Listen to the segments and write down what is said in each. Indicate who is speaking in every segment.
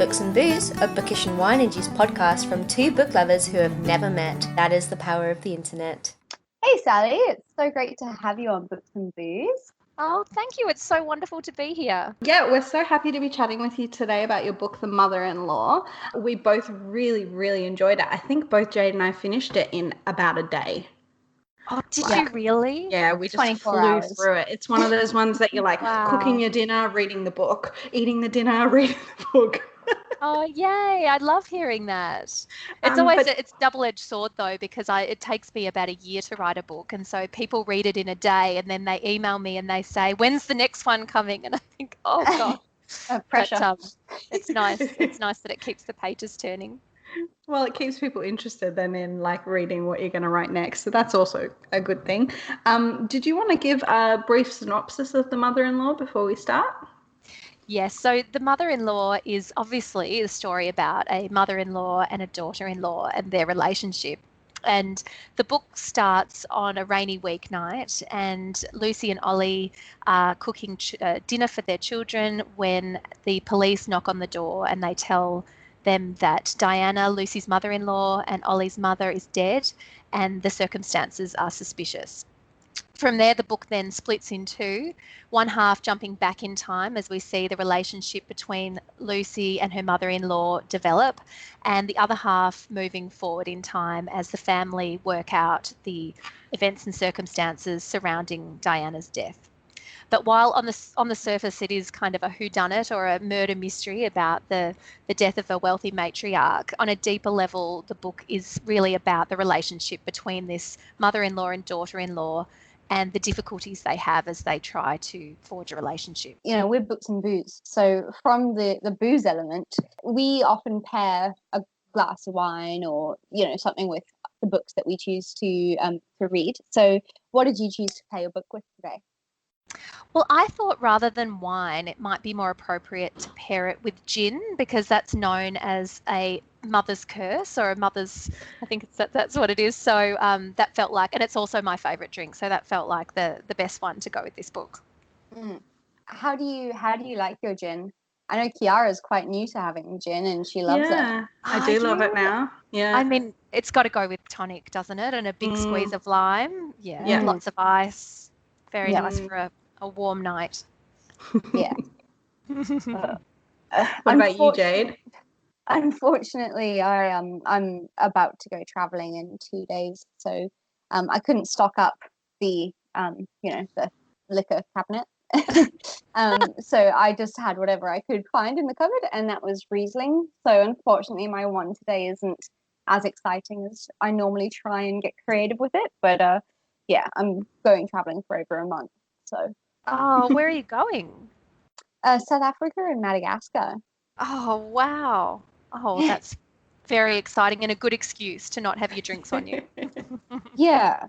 Speaker 1: Books and Booze, a bookish and wine and juice podcast from two book lovers who have never met. That is the power of the internet.
Speaker 2: Hey Sally, it's so great to have you on Books and Booze.
Speaker 3: Oh, thank you. It's so wonderful to be here.
Speaker 4: Yeah, we're so happy to be chatting with you today about your book, The MotherInLaw. We both really enjoyed it. I think both Jade and I finished it in about a day.
Speaker 3: Oh, did you really?
Speaker 4: Yeah, we just
Speaker 2: 24
Speaker 4: flew
Speaker 2: hours.
Speaker 4: through it. It's one of those ones that you're like cooking your dinner, reading the book, eating the dinner, reading the book.
Speaker 3: Oh, yay. I love hearing that. It's it's double-edged sword though, because it takes me about a year to write a book. And so people read it in a day and then they email me and they say, when's the next one coming? And I think, oh God.
Speaker 2: Pressure.
Speaker 3: But, it's nice. It's nice that it keeps the pages turning.
Speaker 4: Well, it keeps people interested then in like reading what you're going to write next. So that's also a good thing. Did you want to give a brief synopsis of The MotherInLaw before we start?
Speaker 3: Yes, so The MotherInLaw is obviously the story about a mother-in-law and a daughter-in-law and their relationship. And the book starts on a rainy weeknight and Lucy and Ollie are cooking dinner for their children when the police knock on the door and they tell them that Diana, Lucy's mother-in-law, and Ollie's mother is dead and the circumstances are suspicious. From there, the book then splits in two, one half jumping back in time as we see the relationship between Lucy and her mother-in-law develop, and the other half moving forward in time as the family work out the events and circumstances surrounding Diana's death. But while on the surface it is kind of a whodunit or a murder mystery about the death of a wealthy matriarch, on a deeper level the book is really about the relationship between this mother-in-law and daughter-in-law and the difficulties they have as they try to forge a relationship.
Speaker 2: You know, we're Books and Booze. So from the booze element, we often pair a glass of wine or, you know, something with the books that we choose to read. So what did you choose to pair your book with today?
Speaker 3: Well, I thought rather than wine, it might be more appropriate to pair it with gin because that's known as a mother's curse or a mother's, I think that's what it is. So that felt like, and it's also my favourite drink. So that felt like the best one to go with this book.
Speaker 2: How do you like your gin? I know Chiara's quite new to having gin and she loves it.
Speaker 4: Yeah, I do love it now. Yeah.
Speaker 3: I mean, it's got to go with tonic, doesn't it? And a big squeeze of lime. Yeah. Lots of ice. Very nice for a warm night.
Speaker 2: Yeah.
Speaker 4: What about you, Jade?
Speaker 2: Unfortunately, I'm about to go traveling in 2 days, so I couldn't stock up the the liquor cabinet. So I just had whatever I could find in the cupboard, and that was Riesling. So unfortunately, my one today isn't as exciting as I normally try and get creative with it. But I'm going traveling for over a month. So.
Speaker 3: Oh, where are you going?
Speaker 2: South Africa and Madagascar.
Speaker 3: Oh, wow. Oh, that's very exciting and a good excuse to not have your drinks on you.
Speaker 2: Yeah.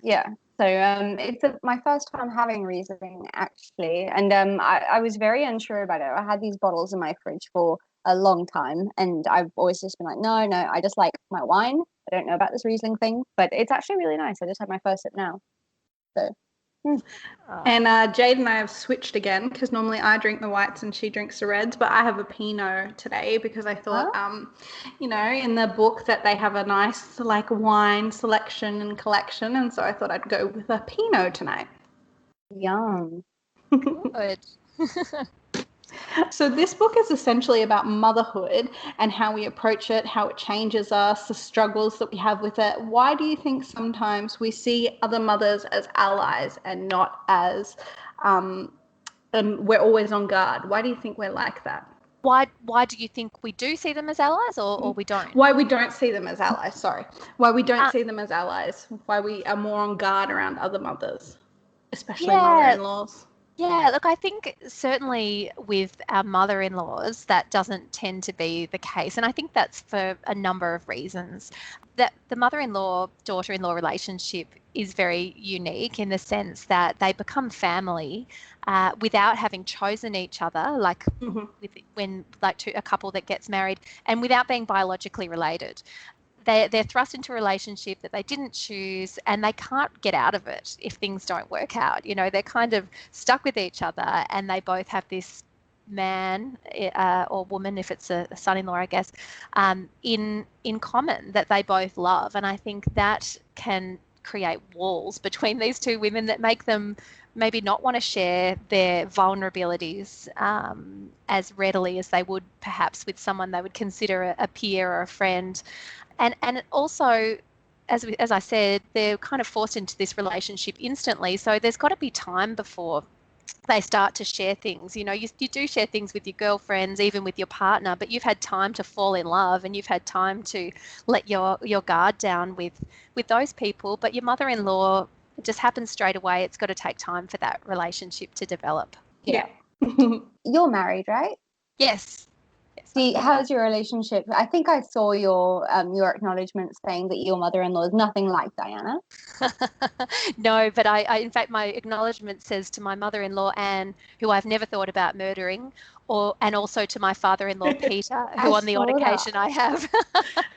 Speaker 2: So it's my first time having Riesling, actually. And I was very unsure about it. I had these bottles in my fridge for a long time. And I've always just been like, no, I just like my wine. I don't know about this Riesling thing. But it's actually really nice. I just had my first sip now. So...
Speaker 4: And Jade and I have switched again because normally I drink the whites and she drinks the reds, but I have a Pinot today because I thought, in the book that they have a nice like wine selection and collection, and so I thought I'd go with a Pinot tonight.
Speaker 2: Yum.
Speaker 3: Good.
Speaker 4: So this book is essentially about motherhood and how we approach it, how it changes us, the struggles that we have with it. Why do you think sometimes we see other mothers as allies and not as, and we're always on guard? Why do you think we're like that?
Speaker 3: Why do you think we do see them as allies or we don't?
Speaker 4: Why we don't see them as allies, sorry. Why we don't see them as allies. Why we are more on guard around other mothers, especially mother-in-laws.
Speaker 3: Yeah, look, I think certainly with our mother-in-laws, that doesn't tend to be the case. And I think that's for a number of reasons. That the mother-in-law, daughter-in-law relationship is very unique in the sense that they become family without having chosen each other, like a couple that gets married, and without being biologically related. They're thrust into a relationship that they didn't choose and they can't get out of it if things don't work out. You know, they're kind of stuck with each other and they both have this man or woman, if it's a son-in-law, I guess, in common that they both love. And I think that can create walls between these two women that make them maybe not want to share their vulnerabilities as readily as they would perhaps with someone they would consider a peer or a friend. And also, as I said, they're kind of forced into this relationship instantly. So there's got to be time before they start to share things. You do share things with your girlfriends, even with your partner, but you've had time to fall in love and you've had time to let your guard down with those people. But your mother-in-law, it just happens straight away. It's got to take time for that relationship to develop.
Speaker 4: Yeah.
Speaker 2: You're married, right?
Speaker 3: Yes.
Speaker 2: How's your relationship? I think I saw your acknowledgement saying that your mother-in-law is nothing like Diana.
Speaker 3: No, but I in fact, my acknowledgement says to my mother-in-law, Anne, who I've never thought about murdering, and also to my father-in-law, Peter, who on the odd occasion I have.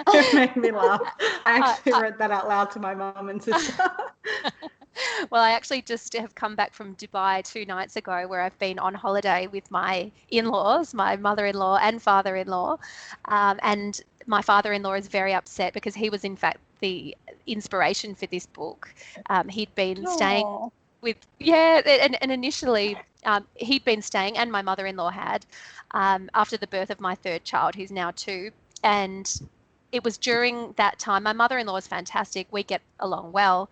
Speaker 4: It made me laugh. I actually read that out loud to my mum and sister.
Speaker 3: Well, I actually just have come back from Dubai 2 nights ago, where I've been on holiday with my in-laws, my mother-in-law and father-in-law. And my father-in-law is very upset because he was, in fact, the inspiration for this book. He'd been staying with, and initially he'd been staying, and my mother-in-law had, after the birth of my third child, who's now 2. And it was during that time. My mother-in-law is fantastic. We get along well.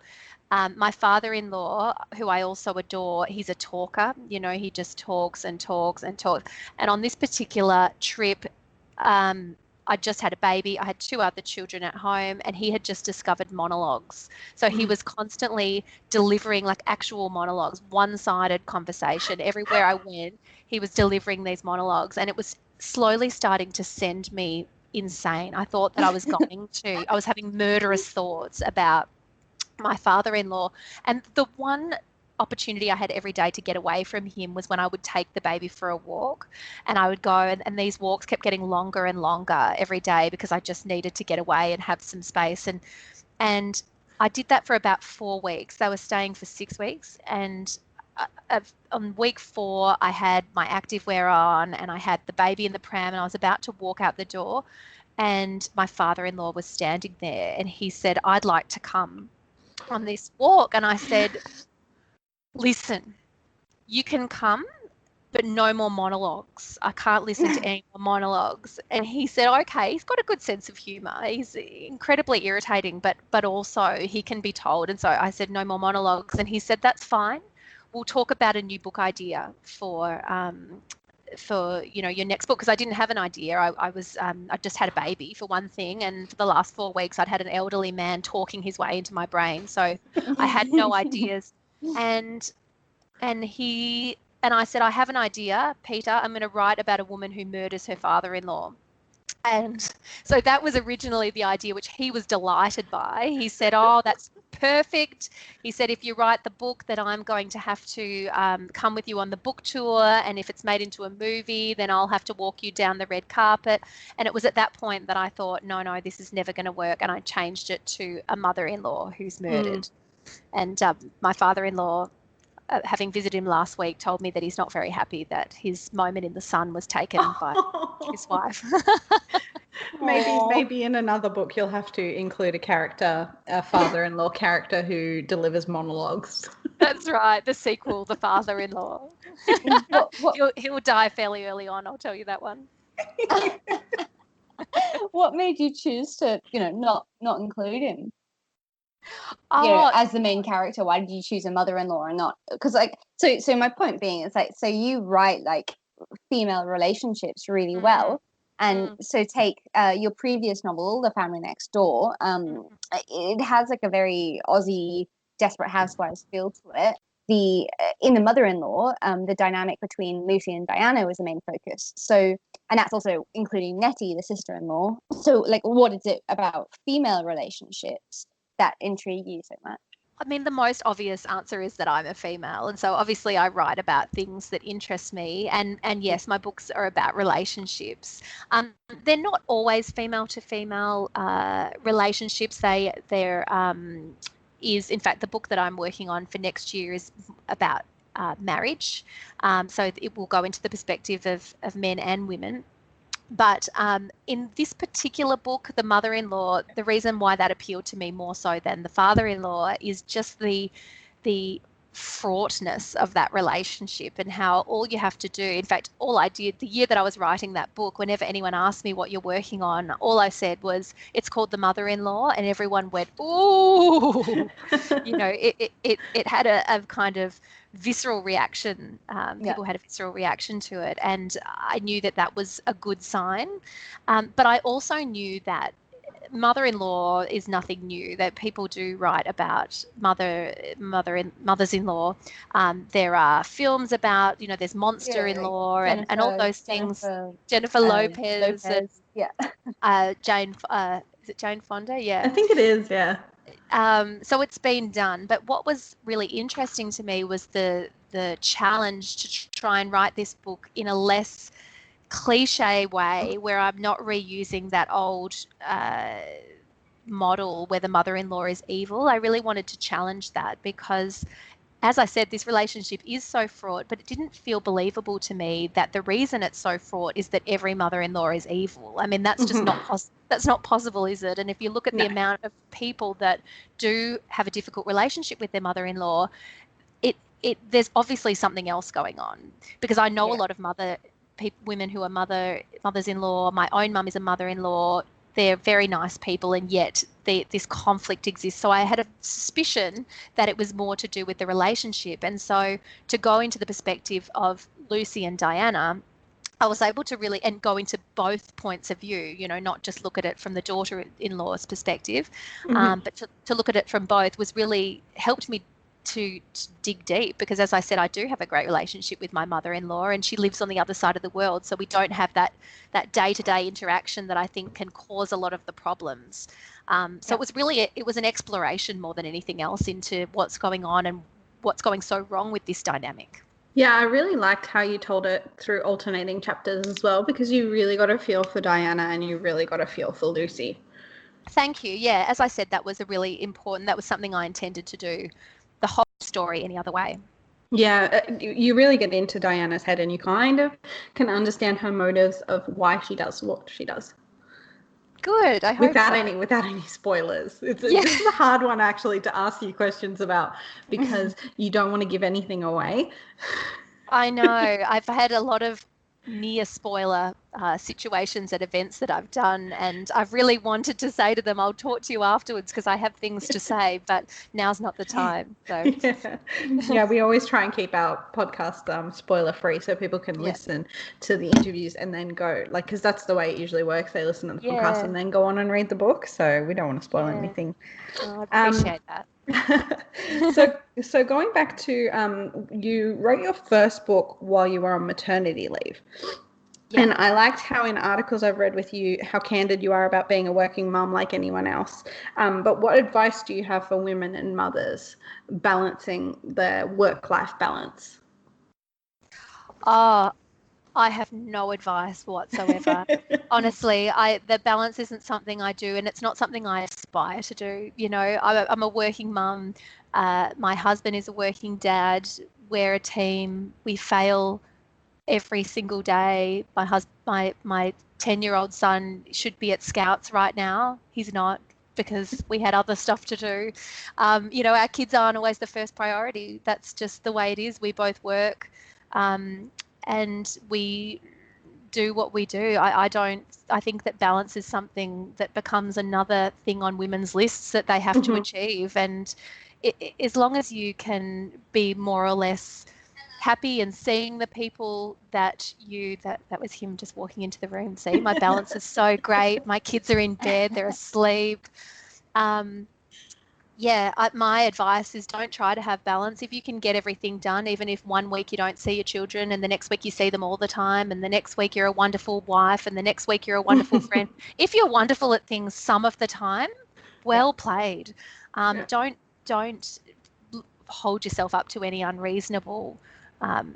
Speaker 3: My father-in-law, who I also adore, he's a talker. He just talks and talks and talks. And on this particular trip, I just had a baby. I had 2 other children at home, and he had just discovered monologues. So he was constantly delivering like actual monologues, one-sided conversation. Everywhere I went, he was delivering these monologues, and it was slowly starting to send me insane. I thought that I was having murderous thoughts about my father-in-law. And the one opportunity I had every day to get away from him was when I would take the baby for a walk, and I would go, and these walks kept getting longer and longer every day because I just needed to get away and have some space. And I did that for about 4 weeks. They were staying for 6 weeks, and on week 4 I had my activewear on and I had the baby in the pram, and I was about to walk out the door, and my father-in-law was standing there, and he said, "I'd like to come on this walk." And I said, "Listen, you can come, but no more monologues. I can't listen to any more monologues." And he said, "Okay." He's got a good sense of humor. He's incredibly irritating, but also he can be told. And so I said, "No more monologues." And he said, "That's fine. We'll talk about a new book idea for your next book," because I didn't have an idea. I just had a baby, for one thing, and for the last 4 weeks I'd had an elderly man talking his way into my brain, so I had no ideas. And I said, "I have an idea, Peter. I'm going to write about a woman who murders her father-in-law." And so that was originally the idea, which he was delighted by. He said, "Oh, that's perfect." He said, "If you write the book, then I'm going to have to come with you on the book tour. And if it's made into a movie, then I'll have to walk you down the red carpet." And it was at that point that I thought, no, this is never going to work. And I changed it to a mother-in-law who's murdered. And my father-in-law, having visited him last week, told me that he's not very happy that his moment in the sun was taken by his wife.
Speaker 4: Maybe in another book you'll have to include a father-in-law character who delivers monologues.
Speaker 3: That's right, the sequel, The Father-in-Law. He'll die fairly early on, I'll tell you that one.
Speaker 2: What made you choose to, not include him? As the main character? Why did you choose a mother-in-law and not? Because so my point being is so you write female relationships really well, and so take your previous novel, The Family Next Door. It has a very Aussie Desperate Housewives feel to it. In the mother-in-law, the dynamic between Lucy and Diana was the main focus. So, and that's also including Nettie, the sister-in-law. So, what is it about female relationships that intrigue you so much?
Speaker 3: I mean, the most obvious answer is that I'm a female, and so obviously I write about things that interest me, and yes, my books are about relationships. They're not always female to female relationships. They're is, in fact, the book that I'm working on for next year is about marriage. So it will go into the perspective of men and women. But in this particular book, The Mother-in-Law, the reason why that appealed to me more so than The Father-in-Law is just the fraughtness of that relationship, and how all you have to do, in fact, all I did the year that I was writing that book, whenever anyone asked me what you're working on, all I said was, it's called The Mother-in-Law, and everyone went, ooh. It had a kind of visceral reaction. People had a visceral reaction to it, and I knew that was a good sign. But I also knew that mother-in-law is nothing new, that people do write about mothers-in-law. There are films about, there's monster-in-law and all those things. Jennifer Lopez. And, Jane, is it Jane Fonda? Yeah.
Speaker 4: I think it is, yeah.
Speaker 3: So it's been done. But what was really interesting to me was the challenge to try and write this book in a less cliche way, where I'm not reusing that old model where the mother-in-law is evil. I really wanted to challenge that because, as I said, this relationship is so fraught, but it didn't feel believable to me that the reason it's so fraught is that every mother-in-law is evil. I mean, that's just that's not possible, is it? And if you look at the amount of people that do have a difficult relationship with their mother-in-law, there's obviously something else going on, because I know a lot of women who are mothers-in-law. My own mum is a mother-in-law. They're very nice people, and yet this conflict exists. So I had a suspicion that it was more to do with the relationship. And so to go into the perspective of Lucy and Diana, I was able to really, and go into both points of view, not just look at it from the daughter-in-law's perspective, but to look at it from both was really helped me to dig deep, because as I said, I do have a great relationship with my mother-in-law, and she lives on the other side of the world, so we don't have that day-to-day interaction that I think can cause a lot of the problems. It was really, it was an exploration more than anything else into what's going on and what's going so wrong with this dynamic.
Speaker 4: Yeah, I really liked how you told it through alternating chapters as well, because you really got a feel for Diana and you really got a feel for Lucy.
Speaker 3: Thank you. Yeah, as I said, that was that was something I intended to do the whole story any other way.
Speaker 4: Yeah, you really get into Diana's head, and you kind of can understand her motives of why she does what she does.
Speaker 3: Good. I hope
Speaker 4: without any spoilers. This is a hard one actually to ask you questions about, because you don't want to give anything away.
Speaker 3: I know. I've had a lot of near spoiler situations at events that I've done, and I've really wanted to say to them, I'll talk to you afterwards because I have things to say, but now's not the time. So
Speaker 4: yeah, we always try and keep our podcast spoiler free, so people can listen to the interviews and then go, because that's the way it usually works. They listen to the podcast and then go on and read the book, so we don't want to spoil anything.
Speaker 3: Oh, I appreciate that.
Speaker 4: So going back to you wrote your first book while you were on maternity leave. And I liked how in articles I've read with you how candid you are about being a working mum like anyone else. But what advice do you have for women and mothers balancing their work-life balance?
Speaker 3: I have no advice whatsoever. Honestly, the balance isn't something I do, and it's not something I aspire to do. I'm a working mum. My husband is a working dad. We're a team. We fail every single day. My 10-year-old son should be at Scouts right now. He's not, because we had other stuff to do. Our kids aren't always the first priority. That's just the way it is. We both work. And we do what we do. I think that balance is something that becomes another thing on women's lists that they have to achieve. And as long as you can be more or less happy and seeing the people that was him just walking into the room. See, my balance is so great. My kids are in bed, they're asleep. My advice is don't try to have balance. If you can get everything done, even if 1 week you don't see your children and the next week you see them all the time, and the next week you're a wonderful wife and the next week you're a wonderful friend. If you're wonderful at things some of the time, well played. Don't hold yourself up to any unreasonable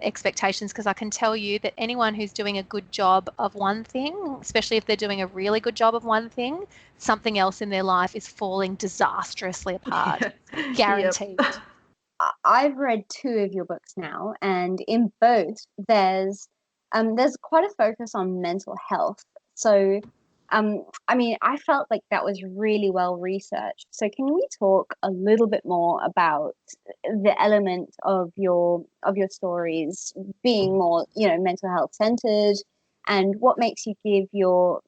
Speaker 3: expectations, because I can tell you that anyone who's doing a good job of one thing, especially if they're doing a really good job of one thing, something else in their life is falling disastrously apart. Guaranteed.
Speaker 2: I've read 2 of your books now, and in both there's quite a focus on mental health. So I mean, I felt like that was really well researched. So can we talk a little bit more about the element of your stories being more, mental health centered, and what makes you give your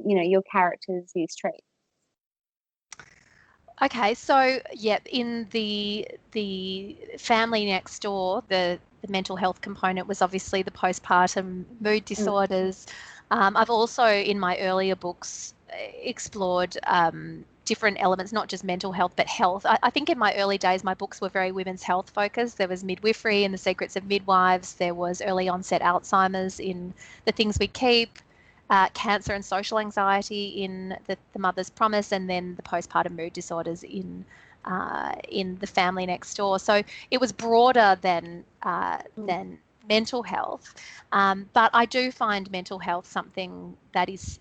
Speaker 2: your characters these traits?
Speaker 3: Okay, so yeah, in the family next door, the mental health component was obviously the postpartum mood disorders. I've also, in my earlier books, explored different elements, not just mental health, but health. I think in my early days, my books were very women's health focused. There was midwifery and the secrets of midwives. There was early onset Alzheimer's in The Things We Keep. Cancer and social anxiety in the Mother's Promise, and then the postpartum mood disorders in the family next door. So it was broader than mental health, but I do find mental health something that is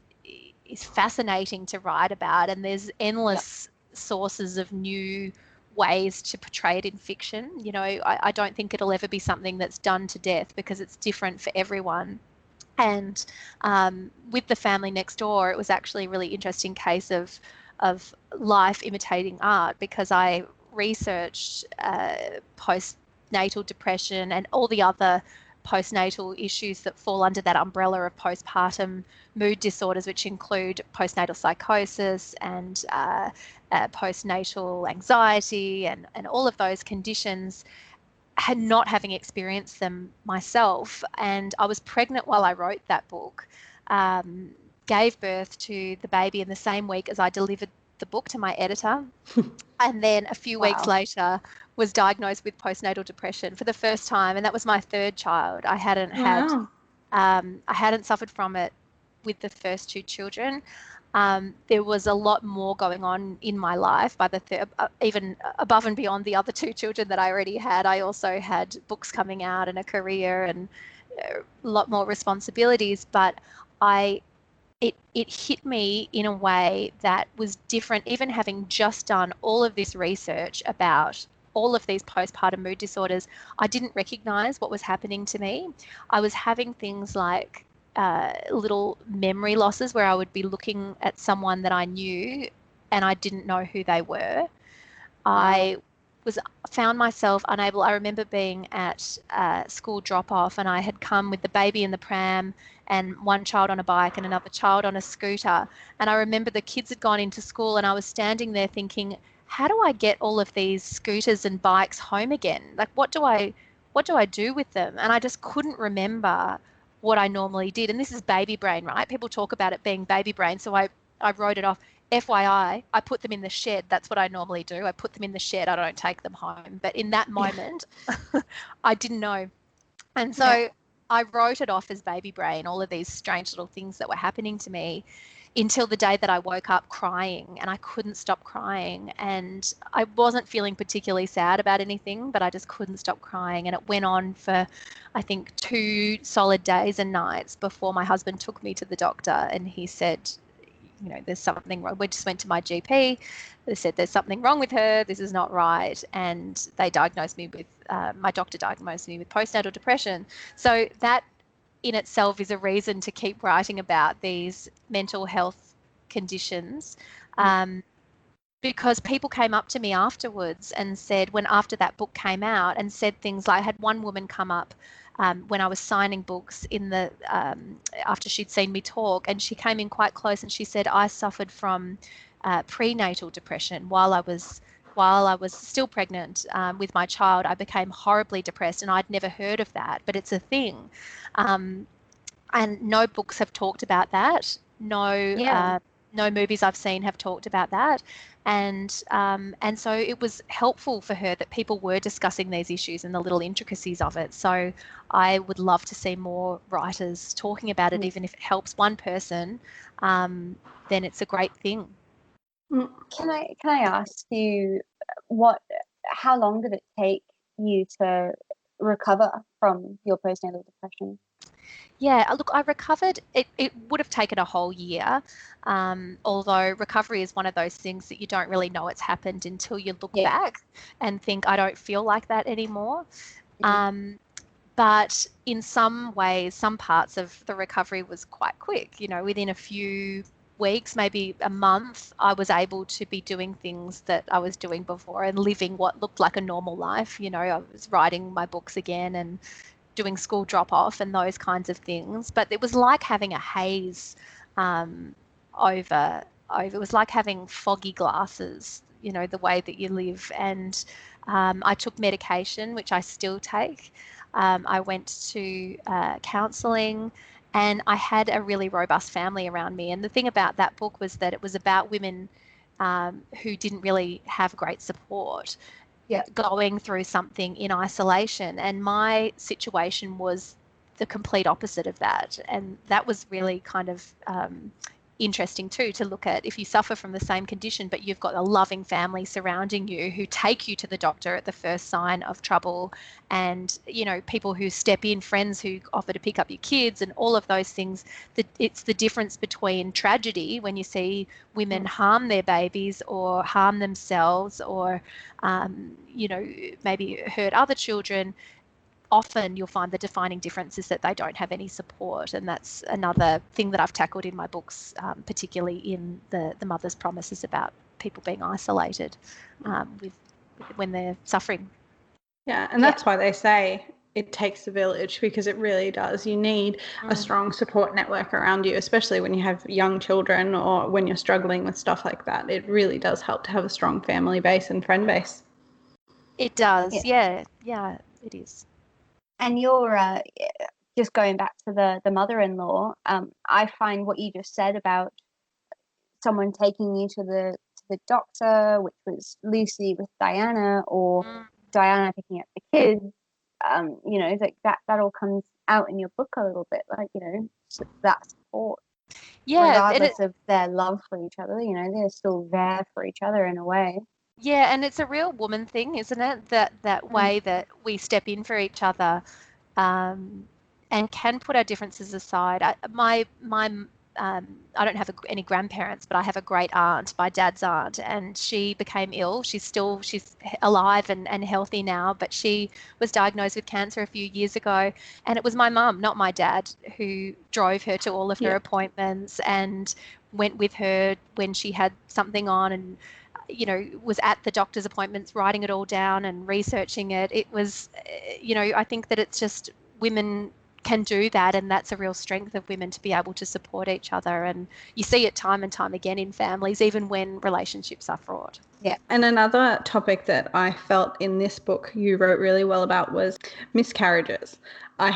Speaker 3: fascinating to write about, and there's endless sources of new ways to portray it in fiction. I don't think it'll ever be something that's done to death because it's different for everyone. And with the family next door, it was actually a really interesting case of life imitating art, because I researched postnatal depression and all the other postnatal issues that fall under that umbrella of postpartum mood disorders, which include postnatal psychosis and postnatal anxiety and all of those conditions, not having experienced them myself. And I was pregnant while I wrote that book, gave birth to the baby in the same week as I delivered the book to my editor. And then a few weeks later was diagnosed with postnatal depression for the first time. And that was my 3rd child. I hadn't I hadn't suffered from it with the first 2 children. There was a lot more going on in my life by the even above and beyond the other 2 children that I already had. I also had books coming out and a career and a lot more responsibilities, but it hit me in a way that was different, even having just done all of this research about all of these postpartum mood disorders. I didn't recognize what was happening to me. I was having things like little memory losses where I would be looking at someone that I knew and I didn't know who they were. I found myself unable. I remember being at school drop-off, and I had come with the baby in the pram and one child on a bike and another child on a scooter. And I remember the kids had gone into school, and I was standing there thinking, how do I get all of these scooters and bikes home again? Like, what do I do with them? And I just couldn't remember what I normally did. And this is baby brain, right? People talk about it being baby brain. So I wrote it off. FYI, I put them in the shed. That's what I normally do. I put them in the shed. I don't take them home. But in that moment, I didn't know. And so I wrote it off as baby brain, all of these strange little things that were happening to me, until the day that I woke up crying, and I couldn't stop crying. And I wasn't feeling particularly sad about anything, but I just couldn't stop crying. And it went on for, I think, 2 solid days and nights before my husband took me to the doctor, and he said, there's something wrong. We just went to my GP. They said there's something wrong with her. This is not right. And they diagnosed me with, my doctor diagnosed me with postnatal depression. So that in itself is a reason to keep writing about these mental health conditions, because people came up to me afterwards and said, when after that book came out, and said things like, I had one woman come up when I was signing books in the after she'd seen me talk, and she came in quite close and she said, I suffered from prenatal depression while I was still pregnant with my child. I became horribly depressed, and I'd never heard of that, but it's a thing. And no books have talked about that. No movies I've seen have talked about that. And so it was helpful for her that people were discussing these issues and the little intricacies of it. So I would love to see more writers talking about it, even if it helps one person, then it's a great thing.
Speaker 2: Can I ask you, how long did it take you to recover from your postnatal depression?
Speaker 3: Yeah, look, I recovered. It would have taken a whole year, although recovery is one of those things that you don't really know it's happened until you look
Speaker 2: Yeah.
Speaker 3: back and think, I don't feel like that anymore.
Speaker 2: Mhm.
Speaker 3: But in some ways, some parts of the recovery was quite quick. You know, within a few weeks, maybe a month, I was able to be doing things that I was doing before and living what looked like a normal life. You know, I was writing my books again and doing school drop off and those kinds of things. But it was like having a haze um, over. It was like having foggy glasses, you know, the way that you live. And I took medication, which I still take. I went to counselling, and I had a really robust family around me. And the thing about that book was that it was about women who didn't really have great support,
Speaker 2: Yeah.
Speaker 3: going through something in isolation. And my situation was the complete opposite of that. And that was really kind of interesting too, to look at. If you suffer from the same condition, but you've got a loving family surrounding you who take you to the doctor at the first sign of trouble, and, you know, people who step in, friends who offer to pick up your kids, and all of those things, that it's the difference between tragedy when you see women harm their babies or harm themselves, or you know, maybe hurt other children. Often you'll find the defining difference is that they don't have any support. And that's another thing that I've tackled in my books, particularly in the Mother's Promise, is about people being isolated with when they're suffering.
Speaker 4: Yeah, and that's why they say it takes a village, because it really does. You need a strong support network around you, especially when you have young children or when you're struggling with stuff like that. It really does help to have a strong family base and friend base.
Speaker 3: It does, yeah, it is.
Speaker 2: And you're just going back to the mother-in-law. I find what you just said about someone taking you to the doctor, which was Lucy with Diana, or Diana picking up the kids. You know, that all comes out in your book a little bit, like, you know, that support.
Speaker 3: Yeah, and
Speaker 2: regardless of their love for each other, you know, they're still there for each other in a way.
Speaker 3: yeah, and it's a real woman thing, isn't it? That way that we step in for each other, and can put our differences aside. I don't have any grandparents, but I have a great aunt, my dad's aunt, and she became ill. She's alive and healthy now, but she was diagnosed with cancer a few years ago, and it was my mum, not my dad, who drove her to all of her appointments and went with her when she had something on, and, you know, was at the doctor's appointments, writing it all down and researching it. It was, you know, I think that it's just women can do that, and that's a real strength of women, to be able to support each other. And you see it time and time again in families, even when relationships are fraught.
Speaker 2: Yeah.
Speaker 4: And another topic that I felt in this book you wrote really well about was miscarriages. I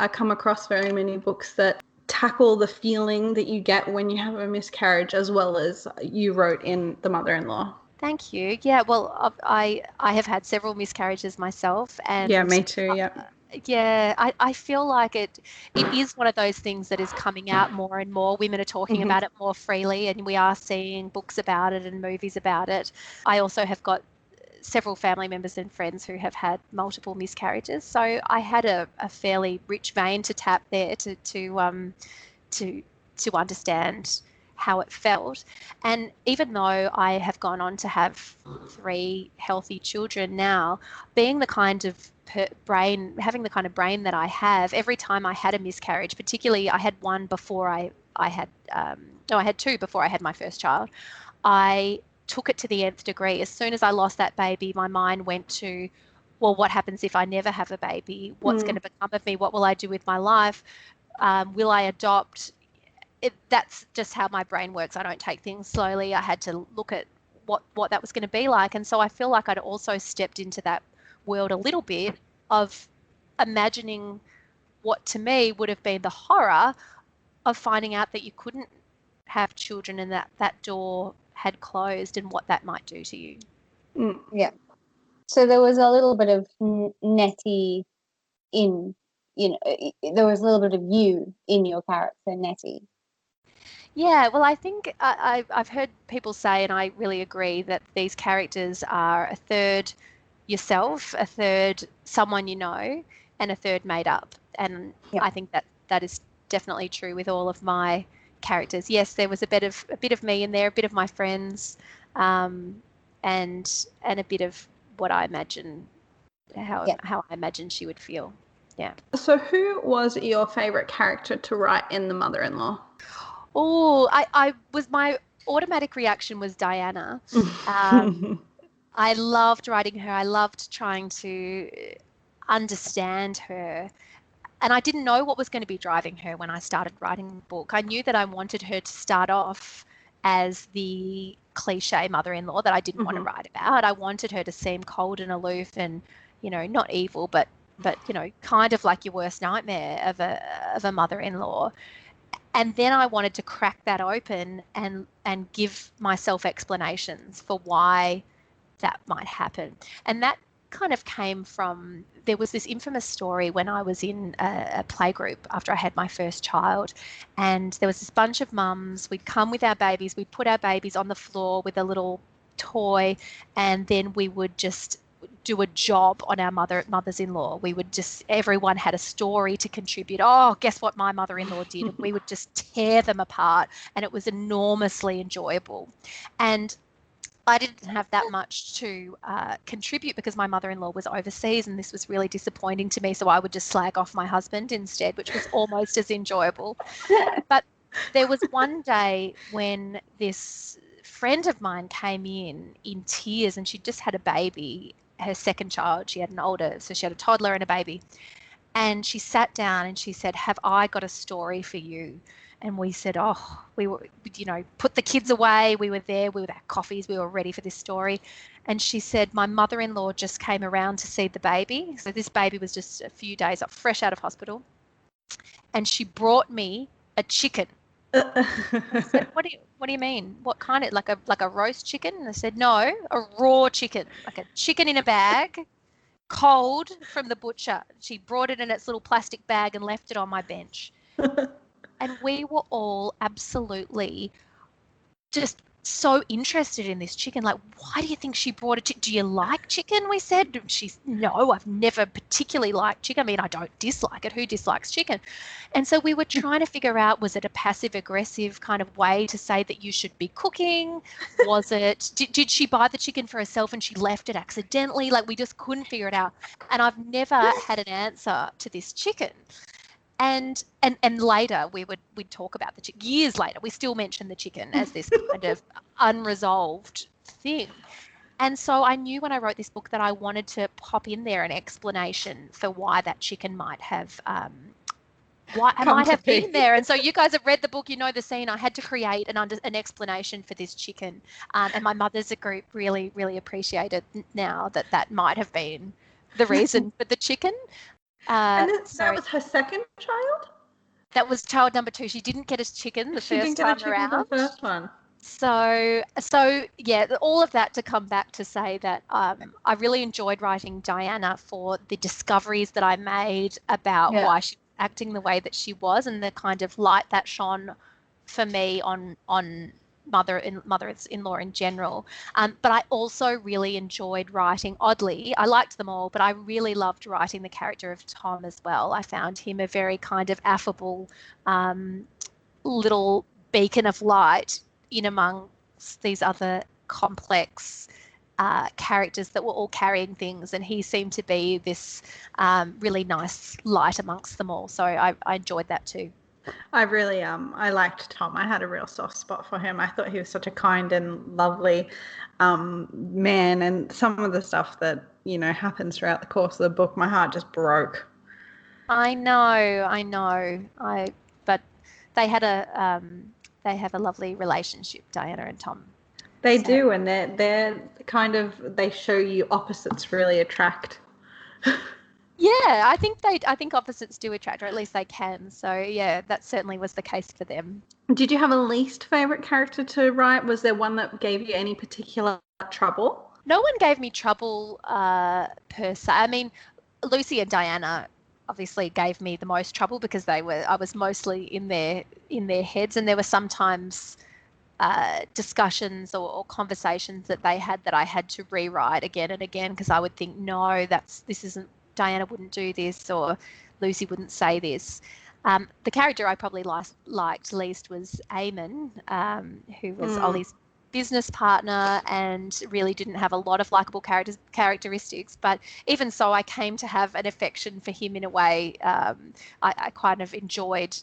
Speaker 4: come across very many books that tackle the feeling that you get when you have a miscarriage, as well as you wrote in The Mother-in-Law.
Speaker 3: Thank you. Yeah, well, I have had several miscarriages myself, and
Speaker 4: yeah, me too.
Speaker 3: Yeah, I feel like it is one of those things that is coming out more and more. Women are talking about it more freely, and we are seeing books about it and movies about it. I also have got several family members and friends who have had multiple miscarriages, so I had a fairly rich vein to tap there to understand how it felt. And even though I have gone on to have 3 healthy children now, being the kind of having the kind of brain that I have, every time I had a miscarriage, particularly I had one before I had, I had 2 before I had my first child, I took it to the nth degree. As soon as I lost that baby, my mind went to, well, what happens if I never have a baby? What's going to become of me? What will I do with my life? Will I adopt? That's just how my brain works. I don't take things slowly. I had to look at what that was going to be like. And so I feel like I'd also stepped into that world a little bit, of imagining what to me would have been the horror of finding out that you couldn't have children, and that door had closed, and what that might do to you.
Speaker 2: Yeah. So there was a little bit of Nettie in, you know, there was a little bit of you in your character, Nettie.
Speaker 3: Yeah, well, I think I've heard people say, and I really agree, that these characters are a third yourself, a third someone you know, and a third made up. And I think that is definitely true with all of my characters. Yes, there was a bit of me in there, a bit of my friends, and a bit of what I imagine, how I imagine she would feel. Yeah.
Speaker 4: So who was your favorite character to write in The Mother-in-Law?
Speaker 3: Oh, my automatic reaction was Diana. I loved writing her. I loved trying to understand her. And I didn't know what was going to be driving her when I started writing the book. I knew that I wanted her to start off as the cliche mother-in-law that I didn't want to write about. I wanted her to seem cold and aloof and, not evil, but kind of like your worst nightmare of a mother-in-law. And then I wanted to crack that open and give myself explanations for why that might happen. And that kind of came from, there was this infamous story when I was in a playgroup after I had my first child, and there was this bunch of mums. We'd come with our babies, we'd put our babies on the floor with a little toy, and then we would just do a job on our mothers-in-law. We would just, everyone had a story to contribute. Oh, guess what my mother-in-law did? And we would just tear them apart, and it was enormously enjoyable. And I didn't have that much to contribute because my mother-in-law was overseas, and this was really disappointing to me. So I would just slag off my husband instead, which was almost as enjoyable. But there was one day when this friend of mine came in tears, and she'd just had a baby, her second child. She had an older, so she had a toddler and a baby. And she sat down and she said, "Have I got a story for you?" And we said, we were, put the kids away. We were there with our coffees. We were ready for this story. And she said, "My mother-in-law just came around to see the baby." So this baby was just a few days fresh out of hospital. And she brought me a chicken. I said, what do you mean? What kind of, like a roast chicken? And I said, "No, a raw chicken, like a chicken in a bag, cold from the butcher." She brought it in its little plastic bag and left it on my bench. And we were all absolutely just so interested in this chicken. Like, why do you think she brought it? Do you like chicken? We said. No, I've never particularly liked chicken. I mean, I don't dislike it. Who dislikes chicken? And so we were trying to figure out, was it a passive aggressive kind of way to say that you should be cooking? Was it, did she buy the chicken for herself and she left it accidentally? Like, we just couldn't figure it out. And I've never had an answer to this chicken. And later we'd talk about the chicken. Years later, we still mention the chicken as this kind of unresolved thing. And so I knew when I wrote this book that I wanted to pop in there an explanation for why that chicken might have been there. And so you guys have read the book, you know the scene. I had to create an explanation for this chicken. And my mother's group really, really appreciated now that might have been the reason for the chicken.
Speaker 4: And that was her second child?
Speaker 3: That was child number 2. She didn't get a chicken the first time around.
Speaker 4: The first one.
Speaker 3: So yeah, all of that to come back to say that I really enjoyed writing Diana for the discoveries that I made about why she was acting the way that she was, and the kind of light that shone for me on mother-in-law in general. But I also really enjoyed writing, oddly, I liked them all, but I really loved writing the character of Tom as well. I found him a very kind of affable little beacon of light in amongst these other complex characters that were all carrying things, and he seemed to be this really nice light amongst them all. So I enjoyed that too.
Speaker 4: I really I liked Tom. I had a real soft spot for him. I thought he was such a kind and lovely man, and some of the stuff that happens throughout the course of the book, my heart just broke.
Speaker 3: I know. But they had they have a lovely relationship, Diana and Tom.
Speaker 4: They do, and they're kind of, they show you opposites really attract.
Speaker 3: Yeah, I think opposites do attract, or at least they can. So yeah, that certainly was the case for them.
Speaker 4: Did you have a least favorite character to write? Was there one that gave you any particular trouble?
Speaker 3: No one gave me trouble per se. I mean, Lucy and Diana obviously gave me the most trouble because I was mostly in their heads, and there were sometimes discussions or conversations that they had that I had to rewrite again and again, because I would think, no, this isn't, Diana wouldn't do this, or Lucy wouldn't say this. The character I probably liked least was Eamon, who was Ollie's business partner and really didn't have a lot of likable characteristics. But even so, I came to have an affection for him in a way. I kind of enjoyed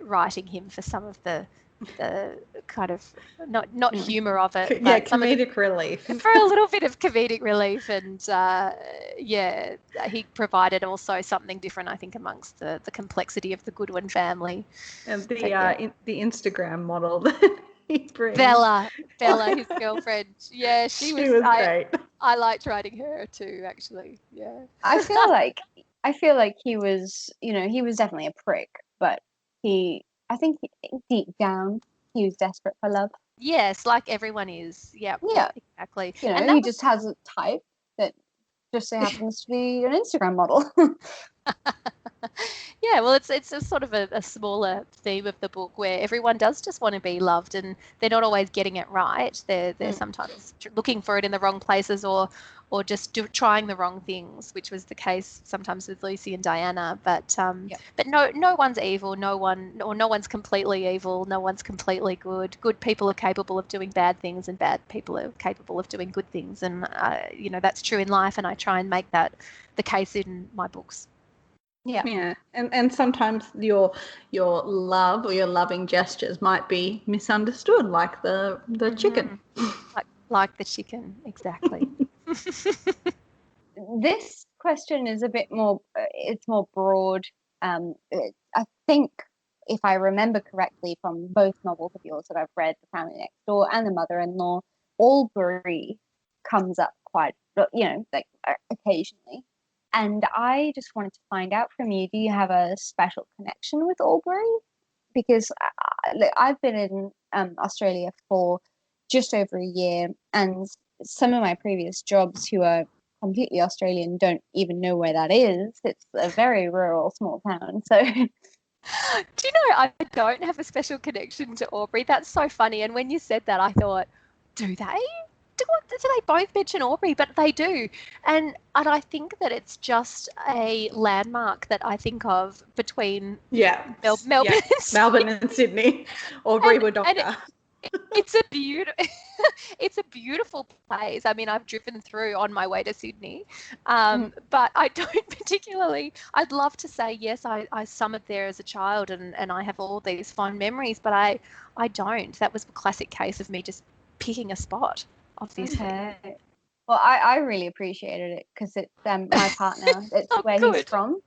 Speaker 3: writing him for some of the kind of not humor of it, but
Speaker 4: comedic relief.
Speaker 3: For a little bit of comedic relief, and he provided also something different, I think, amongst the complexity of the Goodwin family.
Speaker 4: And the Instagram model that he brings.
Speaker 3: Bella, his girlfriend. Yeah, she was
Speaker 2: great.
Speaker 3: I liked writing her too, actually. Yeah.
Speaker 2: I feel like he was, he was definitely a prick, but I think deep down he was desperate for love.
Speaker 3: Yes, like everyone is. Yeah, exactly.
Speaker 2: He just has a type that just so happens to be an Instagram model.
Speaker 3: Yeah, well, it's a sort of a smaller theme of the book where everyone does just want to be loved, and they're not always getting it right. They're sometimes looking for it in the wrong places, or just trying the wrong things, which was the case sometimes with Lucy and Diana. But no one's evil. No one's completely evil. No one's completely good. Good people are capable of doing bad things, and bad people are capable of doing good things. And that's true in life, and I try and make that the case in my books.
Speaker 4: Yeah. And sometimes your love or your loving gestures might be misunderstood, like the chicken.
Speaker 2: Like the chicken, exactly. This question is a bit more, it's more broad. I think, if I remember correctly from both novels of yours that I've read, The Family Next Door and The Mother-in-Law, Albury comes up quite, occasionally. And I just wanted to find out from you, do you have a special connection with Albury? Because I've been in Australia for just over a year, and some of my previous jobs who are completely Australian don't even know where that is. It's a very rural, small town. So,
Speaker 3: do you know, I don't have a special connection to Albury. That's so funny. And when you said that, I thought, do they? Do they both mention Albury? But they do. And I think that it's just a landmark that I think of between
Speaker 4: Melbourne and Sydney. Albury Wodonga.
Speaker 3: It's a beautiful place. I mean, I've driven through on my way to Sydney, but I don't particularly. I'd love to say yes. I summered there as a child, and I have all these fond memories, but I don't. That was a classic case of me just picking a spot, obviously.
Speaker 2: Okay. Well, I really appreciated it because it's my partner. It's where he's from.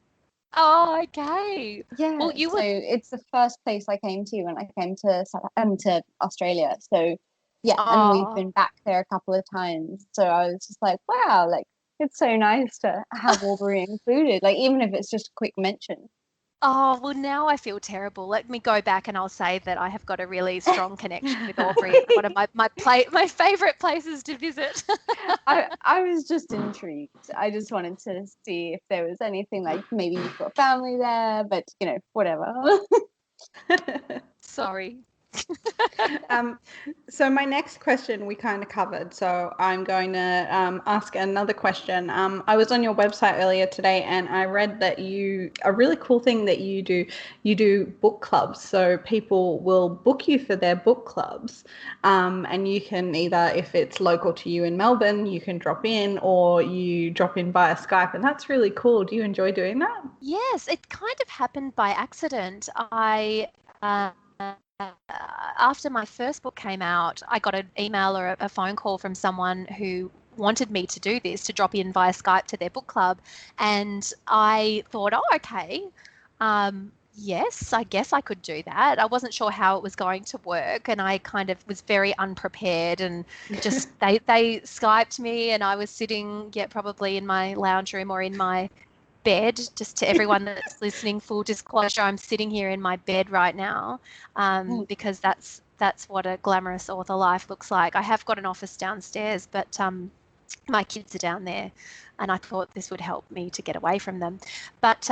Speaker 3: Oh, okay.
Speaker 2: Yeah. Well, it's the first place I came to when I came to Australia. So and we've been back there a couple of times. So I was just like, wow, like it's so nice to have Albury included. Like even if it's just a quick mention.
Speaker 3: Oh, well, now I feel terrible. Let me go back and I'll say that I have got a really strong connection with Albury. It's one of my favourite places to visit.
Speaker 2: I was just intrigued. I just wanted to see if there was anything like maybe you've got family there, but, whatever.
Speaker 3: Sorry.
Speaker 4: So my next question we kind of covered, so I'm going to ask another question. I was on your website earlier today and I read that a really cool thing that you do book clubs. So people will book you for their book clubs, and you can either, if it's local to you in Melbourne, you can drop in, or you drop in via Skype, and that's really cool. Do you enjoy doing that?
Speaker 3: Yes, it kind of happened by accident. After my first book came out, I got an email or a phone call from someone who wanted me to do this, to drop in via Skype to their book club. And I thought, okay, yes, I guess I could do that. I wasn't sure how it was going to work, and I kind of was very unprepared, and just they Skyped me, and I was sitting, probably in my lounge room or in my bed. Just to everyone that's listening, full disclosure, I'm sitting here in my bed right now, because that's what a glamorous author life looks like. I have got an office downstairs, but my kids are down there, and I thought this would help me to get away from them. But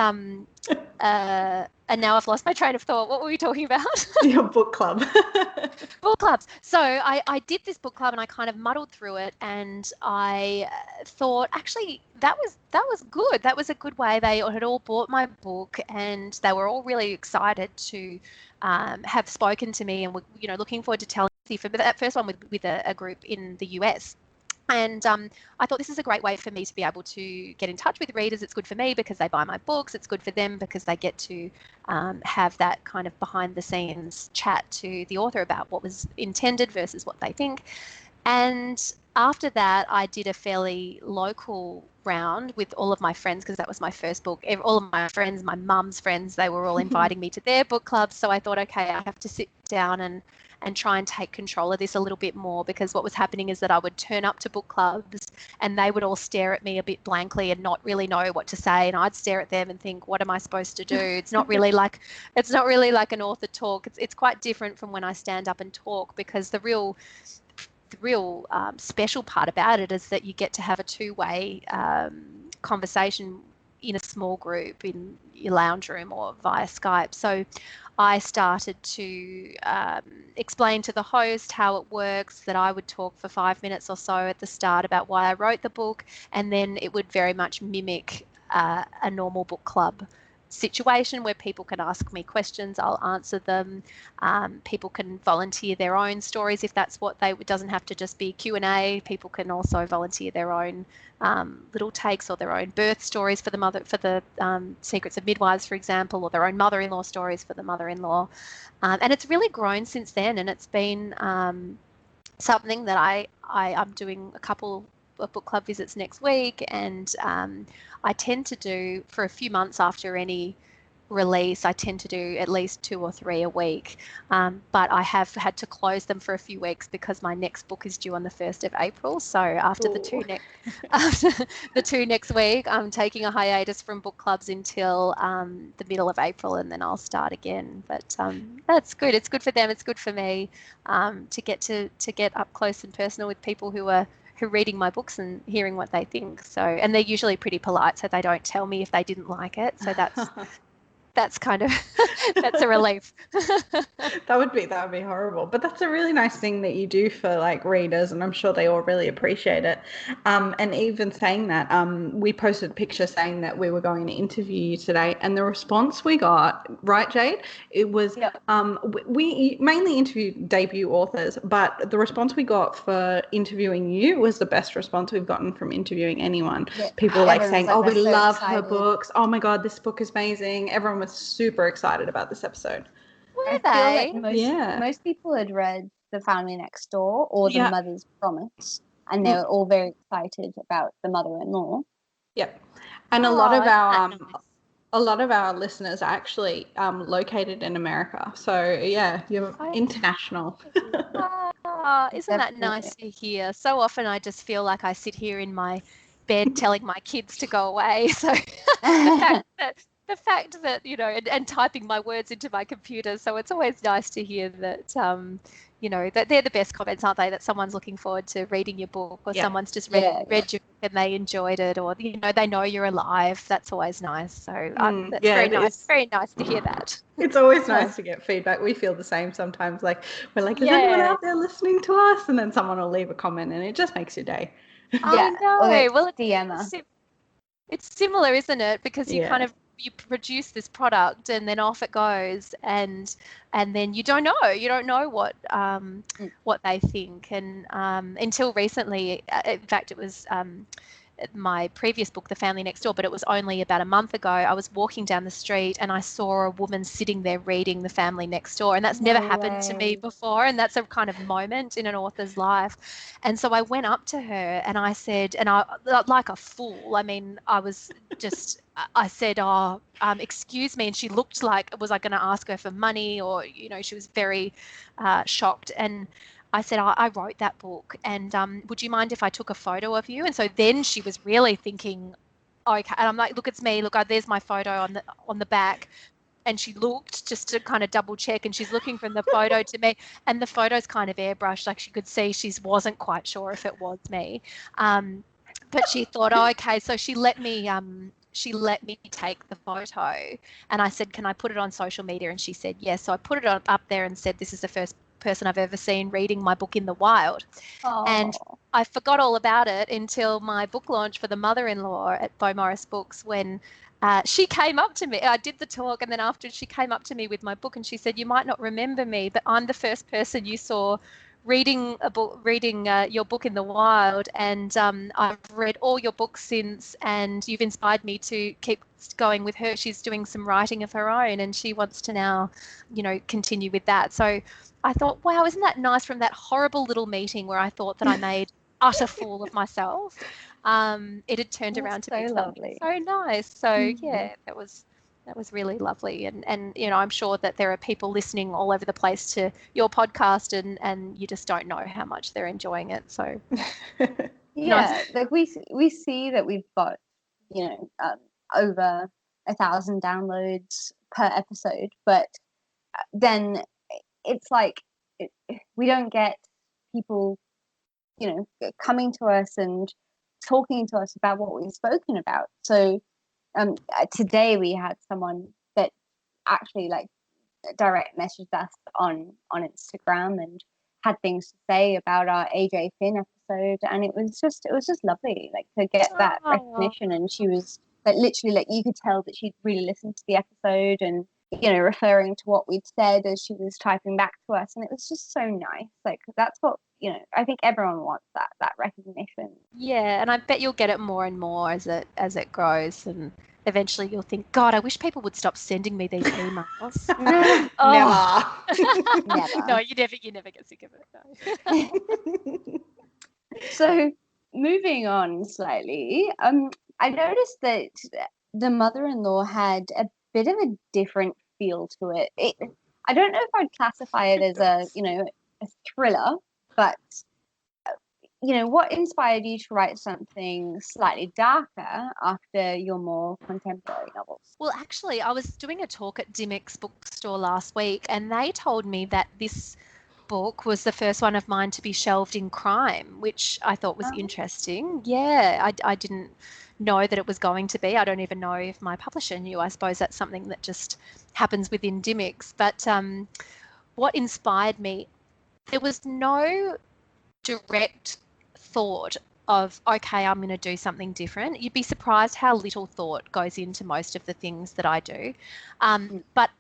Speaker 3: and now I've lost my train of thought. What were we talking about?
Speaker 4: Your book club.
Speaker 3: Book clubs. So I did this book club, and I kind of muddled through it, and I thought actually that was good. That was a good way. They had all bought my book, and they were all really excited to have spoken to me, and were, you know, looking forward to telling me for that first one with a group in the US. And I thought this is a great way for me to be able to get in touch with readers. It's good for me because they buy my books. It's good for them because they get to have that kind of behind the scenes chat to the author about what was intended versus what they think. And after that, I did a fairly local round with all of my friends because that was my first book. All of my friends, my mum's friends, they were all inviting me to their book clubs. So I thought, okay, I have to sit down and try and take control of this a little bit more, because what was happening is that I would turn up to book clubs and they would all stare at me a bit blankly and not really know what to say, and I'd stare at them and think, what am I supposed to do? It's not really like an author talk. It's quite different from when I stand up and talk, because the real special part about it is that you get to have a two-way conversation in a small group in your lounge room or via Skype. So I started to explain to the host how it works, that I would talk for 5 minutes or so at the start about why I wrote the book, and then it would very much mimic a normal book club situation where people can ask me questions, I'll answer them. People can volunteer their own stories if that's what it doesn't have to just be Q&A. People can also volunteer their own little takes or their own birth stories for the Secrets of Midwives, for example, or their own mother-in-law stories for the mother-in-law. And it's really grown since then, and it's been something that I'm doing a couple of book club visits next week, and I tend to do, for a few months after any release, I tend to do at least 2 or 3 a week, but I have had to close them for a few weeks because my next book is due on the 1st of April. So after the two next week, I'm taking a hiatus from book clubs until the middle of April, and then I'll start again. But that's good. It's good for them. It's good for me to get up close and personal with people who are reading my books and hearing what they think. So, and they're usually pretty polite, so they don't tell me if they didn't like it. So that's kind of that's a relief.
Speaker 4: That would be horrible, but that's a really nice thing that you do for like readers, and I'm sure they all really appreciate it. And even saying that, we posted a picture saying that we were going to interview you today, and the response we got, right, Jade? It was we mainly interviewed debut authors, but the response we got for interviewing you was the best response we've gotten from interviewing anyone. Yeah. People like saying, "Oh, we love her books. Oh my God, this book is amazing." Everyone was super excited about this episode.
Speaker 3: Were they?
Speaker 2: Feel like most people had read The Family Next Door or The Mother's Promise, and they were all very excited about The Mother-in-Law.
Speaker 4: Yep. And a lot of our listeners are actually located in America. So yeah, you're international.
Speaker 3: Isn't that nice to hear? So often I just feel like I sit here in my bed telling my kids to go away. So the fact that, you know, and typing my words into my computer. So it's always nice to hear that, you know, that they're the best comments, aren't they? That someone's looking forward to reading your book, or someone's just read your book and they enjoyed it, or, you know, they know you're alive. That's always nice. So that's very nice. Very nice to hear that.
Speaker 4: It's always nice to get feedback. We feel the same sometimes. Like, we're like, is anyone out there listening to us? And then someone will leave a comment, and it just makes your day.
Speaker 3: I know. Well,
Speaker 2: it's
Speaker 3: similar, isn't it? Because you produce this product and then off it goes, and then you don't know what they think, and until recently, in fact, it was my previous book, The Family Next Door, but it was only about a month ago. I was walking down the street and I saw a woman sitting there reading The Family Next Door, and that's never happened to me before, and that's a kind of moment in an author's life. And so I went up to her and I said, and I, like a fool, I mean, I said, excuse me, and she looked like, was I going to ask her for money, or, you know, she was very shocked. And I said, I wrote that book, and would you mind if I took a photo of you? And so then she was really thinking, okay, and I'm like, look, it's me. Look, there's my photo on the back. and she looked just to kind of double check, and she's looking from the photo to me, and the photo's kind of airbrushed, like she could see she wasn't quite sure if it was me. But she thought, oh, okay, so she let me take the photo, and I said, can I put it on social media? And she said yes. So I put it up there and said, this is the first person I've ever seen reading my book in the wild. And I forgot all about it until my book launch for the Mother-in-Law at Beaumaris Books, when she came up to me. I did the talk, and then after, she came up to me with my book, and she said, you might not remember me, but I'm the first person you saw reading your book in the wild, and I've read all your books since, and you've inspired me to keep going with her. She's doing some writing of her own, and she wants to now, continue with that. So I thought, wow, isn't that nice, from that horrible little meeting where I thought that I made utter fool of myself. It had turned around to be something so nice. So yeah, that was really lovely. And I'm sure that there are people listening all over the place to your podcast, and you just don't know how much they're enjoying it. So
Speaker 2: nice. Like we see that we've got over 1,000 downloads per episode, but then it's like we don't get people coming to us and talking to us about what we've spoken about. So today we had someone that actually direct messaged us on Instagram and had things to say about our AJ Finn episode, and it was just lovely, to get that recognition. And she was literally, you could tell that she'd really listened to the episode, and referring to what we'd said as she was typing back to us, and it was just so nice. That's what I think everyone wants, that recognition.
Speaker 3: Yeah, and I bet you'll get it more and more as it grows, and eventually you'll think, God, I wish people would stop sending me these emails.
Speaker 2: Never.
Speaker 3: No, you never get sick of it. No.
Speaker 2: So moving on slightly, I noticed that the Mother-in-Law had a bit of a different feel to it. I don't know if I'd classify it as a thriller, but what inspired you to write something slightly darker after your more contemporary novels?
Speaker 3: Well, actually, I was doing a talk at Dimmock's bookstore last week, and they told me that this book was the first one of mine to be shelved in crime, which I thought was interesting. Yeah, I didn't know that it was going to be. I don't even know if my publisher knew. I suppose that's something that just happens within Dimmock's. But what inspired me, there was no direct thought of, okay, I'm going to do something different. You'd be surprised how little thought goes into most of the things that I do. But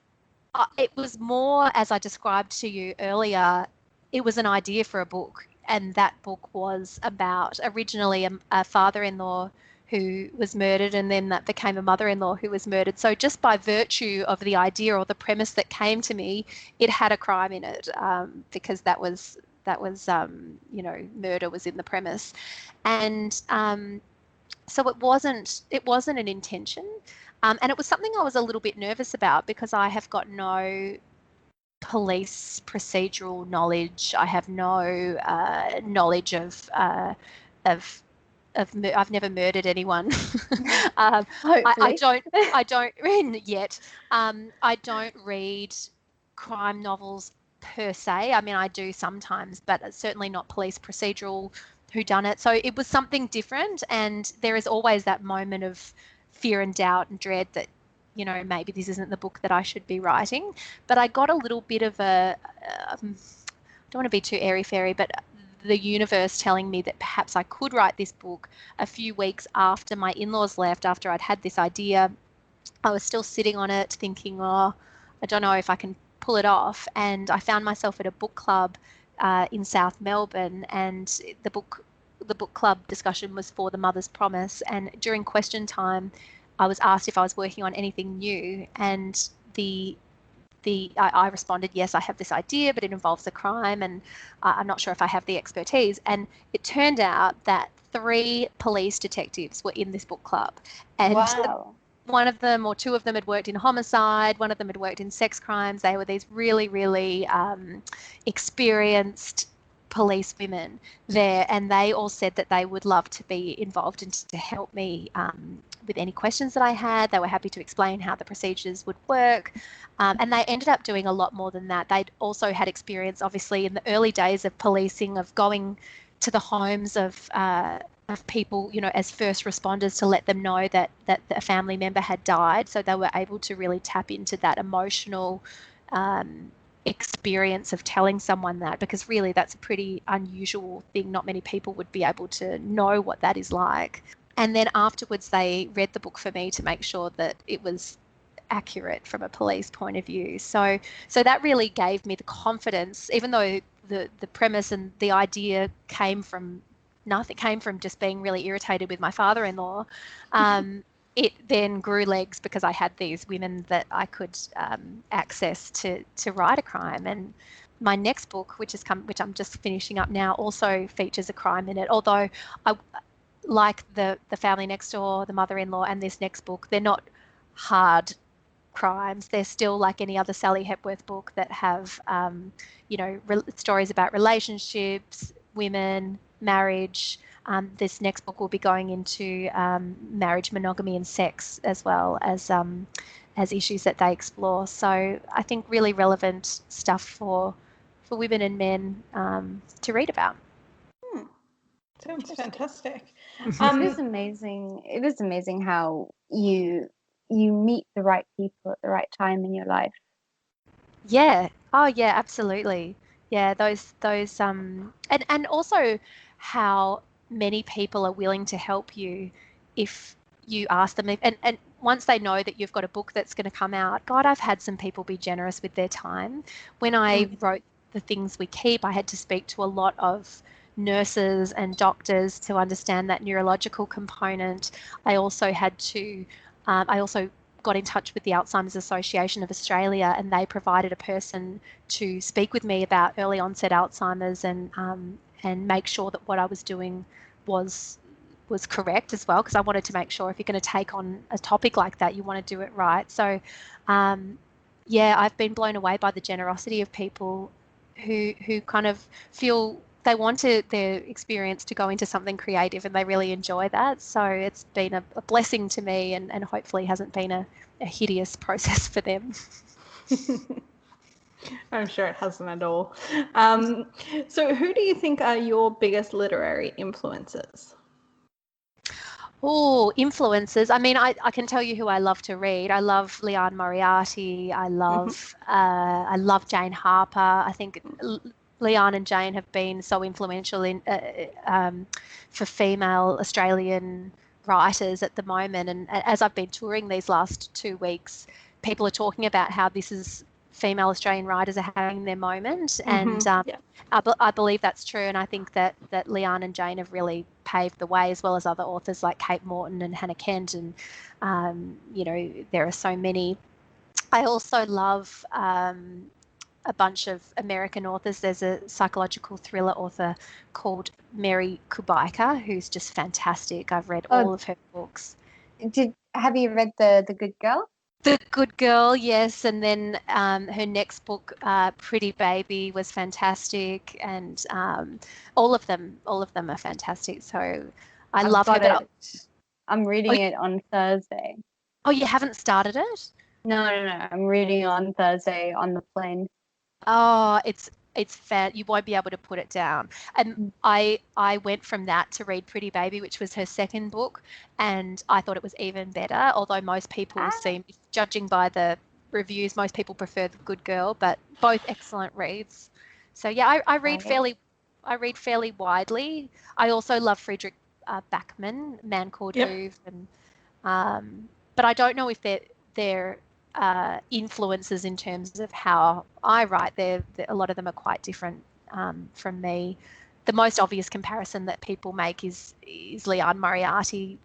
Speaker 3: it was more, as I described to you earlier, it was an idea for a book, and that book was about originally a father-in-law who was murdered, and then that became a mother-in-law who was murdered. So just by virtue of the idea or the premise that came to me, it had a crime in it, because that was murder was in the premise. And so it wasn't an intention. And it was something I was a little bit nervous about, because I have got no police procedural knowledge. I have no knowledge of I've never murdered anyone. I don't yet. I don't read crime novels per se. I mean, I do sometimes, but certainly not police procedural whodunit. So it was something different, and there is always that moment of fear and doubt and dread that, maybe this isn't the book that I should be writing. But I got a little bit of I don't want to be too airy-fairy, but the universe telling me that perhaps I could write this book a few weeks after my in-laws left, after I'd had this idea. I was still sitting on it thinking, I don't know if I can pull it off. And I found myself at a book club in South Melbourne, and the book club discussion was for The Mother's Promise. And during question time, I was asked if I was working on anything new, and I responded, yes, I have this idea, but it involves a crime, and I'm not sure if I have the expertise. And it turned out that 3 police detectives were in this book club, and one of them or 2 of them had worked in homicide, one of them had worked in sex crimes. They were these really, really experienced police women there, and they all said that they would love to be involved and to help me with any questions that I had. They were happy to explain how the procedures would work, and they ended up doing a lot more than that. They'd also had experience, obviously, in the early days of policing, of going to the homes of people, you know, as first responders, to let them know that a family member had died. So they were able to really tap into that emotional experience of telling someone that, because really that's a pretty unusual thing. Not many people would be able to know what that is like. And then afterwards they read the book for me to make sure that it was accurate from a police point of view. So that really gave me the confidence, even though the premise and the idea came from nothing, came from just being really irritated with my father-in-law. It then grew legs because I had these women that I could access to write a crime. And my next book, which I'm just finishing up now, also features a crime in it. Although I like the Family Next Door, the Mother-in-Law, and this next book, they're not hard crimes. They're still like any other Sally Hepworth book that have stories about relationships, women, marriage. This next book will be going into marriage, monogamy, and sex, as well as issues that they explore. So I think really relevant stuff for women and men to read about.
Speaker 4: Sounds fantastic.
Speaker 2: It is amazing. It is amazing how you meet the right people at the right time in your life.
Speaker 3: Yeah. Oh, yeah, absolutely. Yeah, those and also how many people are willing to help you if you ask them. And once they know that you've got a book that's going to come out, God, I've had some people be generous with their time. When I wrote The Things We Keep, I had to speak to a lot of nurses and doctors to understand that neurological component. I also had to I also got in touch with the Alzheimer's Association of Australia, and they provided a person to speak with me about early onset Alzheimer's and make sure that what I was doing was correct as well, because I wanted to make sure if you're going to take on a topic like that, you want to do it right. So yeah, I've been blown away by the generosity of people who kind of feel they wanted their experience to go into something creative and they really enjoy that. So it's been a blessing to me, and hopefully hasn't been a hideous process for them.
Speaker 4: I'm sure it hasn't at all. So who do you think are your biggest literary influences?
Speaker 3: Oh, influences. I mean, I can tell you who I love to read. I love Leanne Moriarty. I love Jane Harper. I think Leanne and Jane have been so influential in for female Australian writers at the moment. And as I've been touring these last 2 weeks, people are talking about how this is female Australian writers are having their moment, and I believe that's true. And I think that Leanne and Jane have really paved the way, as well as other authors like Kate Morton and Hannah Kent, and there are so many. I also love a bunch of American authors. There's a psychological thriller author called Mary Kubica who's just fantastic. I've read all of her books.
Speaker 2: Have you read The Good Girl?
Speaker 3: The Good Girl, yes, and then her next book, Pretty Baby, was fantastic, and all of them are fantastic. So I love her. But
Speaker 2: I'm reading it on Thursday.
Speaker 3: Oh, you haven't started it?
Speaker 2: No. I'm reading it on Thursday on the plane.
Speaker 3: Oh, it's fair. You won't be able to put it down. And I went from that to read Pretty Baby, which was her second book, and I thought it was even better. Although most people seem, judging by the reviews, most people prefer The Good Girl, but both excellent reads. So yeah, I read fairly widely. I also love Friedrich Bachmann, Man Called Ove, and but I don't know if they're influences in terms of how I write. A lot of them are quite different from me. The most obvious comparison that people make is Leanne Moriarty,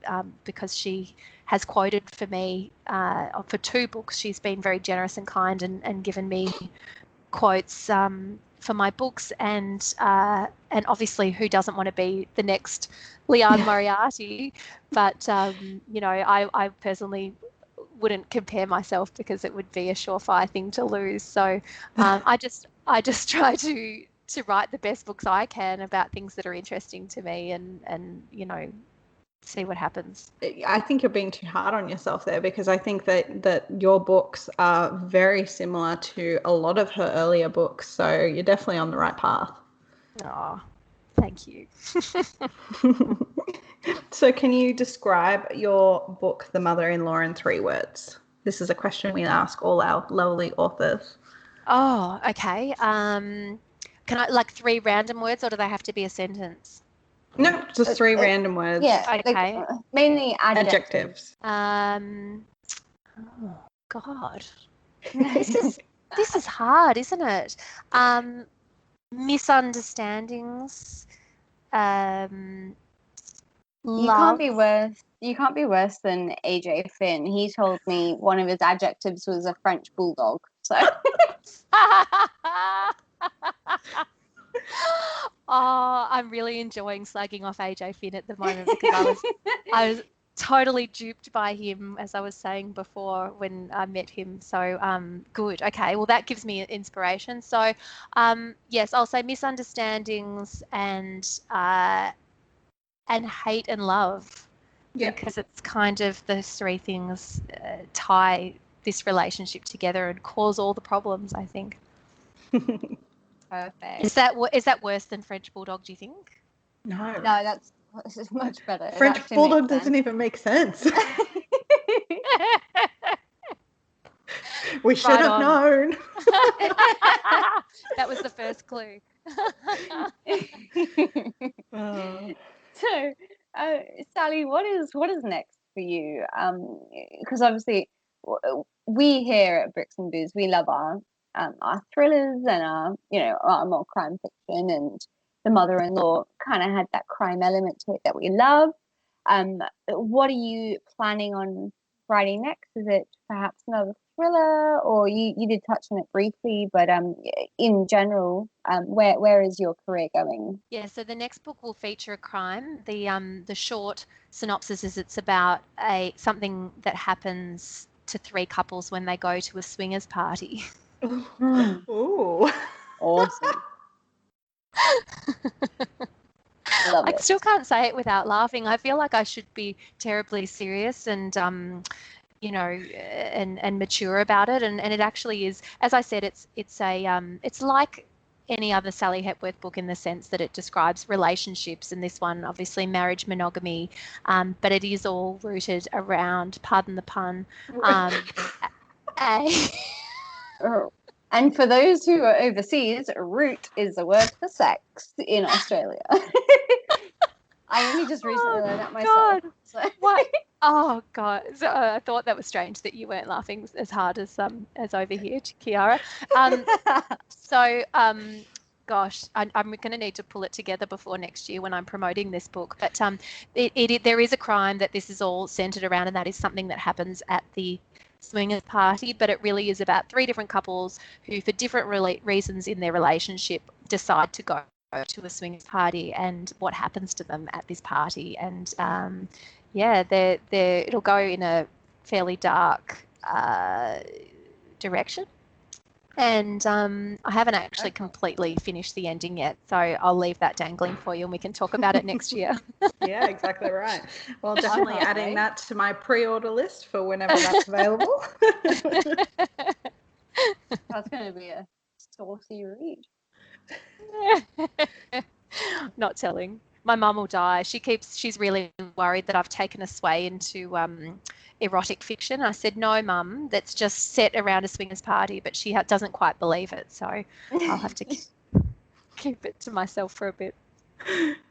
Speaker 3: because she has quoted for me for 2 books. She's been very generous and kind and given me quotes for my books, and obviously who doesn't want to be the next Leanne Moriarty? But I personally wouldn't compare myself because it would be a surefire thing to lose. So I just try to to write the best books I can about things that are interesting to me, and see what happens.
Speaker 4: I think you're being too hard on yourself there, because I think that your books are very similar to a lot of her earlier books. So you're definitely on the right path.
Speaker 3: Oh, thank you.
Speaker 4: So can you describe your book, The Mother-in-Law, in 3 words? This is a question we ask all our lovely authors.
Speaker 3: Oh, okay. Can I, like, 3 random words, or do they have to be a sentence?
Speaker 4: No, just 3 random words.
Speaker 2: Yeah,
Speaker 3: Okay.
Speaker 2: mainly adjectives.
Speaker 3: Oh God, this is hard, isn't it? Misunderstandings.
Speaker 2: You
Speaker 3: Love.
Speaker 2: can't be worse than AJ Finn. He told me one of his adjectives was a French bulldog. So
Speaker 3: Oh, I'm really enjoying slagging off AJ Finn at the moment, because I was totally duped by him, as I was saying before, when I met him. So good. Okay, well, that gives me inspiration. So yes, I'll say misunderstandings and hate and love.
Speaker 4: Yeah.
Speaker 3: Because it's kind of those 3 things tie this relationship together and cause all the problems, I think.
Speaker 2: perfect.
Speaker 3: Is that worse than French Bulldog, do you think?
Speaker 4: No.
Speaker 2: No, that's much better. It
Speaker 4: French
Speaker 2: actually
Speaker 4: bulldog
Speaker 2: makes sense.
Speaker 4: doesn't even make sense. We should
Speaker 3: Right
Speaker 4: have
Speaker 3: on.
Speaker 4: known.
Speaker 3: That was the first clue.
Speaker 2: So, Sally, what is next for you? Because obviously, we here at Bricks and Booze, we love our thrillers and our more crime fiction, and The Mother-in-Law kind of had that crime element to it that we love. What are you planning on writing next? Is it perhaps another thriller, or you did touch on it briefly, but in general, where is your career going?
Speaker 3: Yeah, so the next book will feature a crime. The short synopsis is it's about something that happens to 3 couples when they go to a swingers party.
Speaker 4: Ooh.
Speaker 2: Awesome. Love
Speaker 3: I
Speaker 2: it.
Speaker 3: still can't say it without laughing. I feel like I should be terribly serious and and mature about it, and it actually is. As I said, it's like any other Sally Hepworth book in the sense that it describes relationships, and this one obviously marriage, monogamy, but it is all rooted around, pardon the pun, a
Speaker 2: And for those who are overseas, root is the word for sex in Australia. I only just recently learned that myself.
Speaker 3: God.
Speaker 2: So.
Speaker 3: What? Oh God! So, I thought that was strange that you weren't laughing as hard as over here, Chiara. Gosh, I'm going to need to pull it together before next year when I'm promoting this book. But there is a crime that this is all centered around, and that is something that happens at the swingers party. But it really is about 3 different couples who, for different reasons in their relationship, decide to go to a swingers party and what happens to them at this party. And it'll go in a fairly dark direction. And I haven't actually completely finished the ending yet, so I'll leave that dangling for you and we can talk about it next year.
Speaker 4: Yeah, exactly right. Well, definitely adding that to my pre-order list for whenever that's available.
Speaker 2: That's going to be a saucy read.
Speaker 3: Not telling. My mum will die. She's really worried that I've taken a sway into erotic fiction. I said, no, Mum, that's just set around a swingers party, but she doesn't quite believe it. So I'll have to keep it to myself for a bit.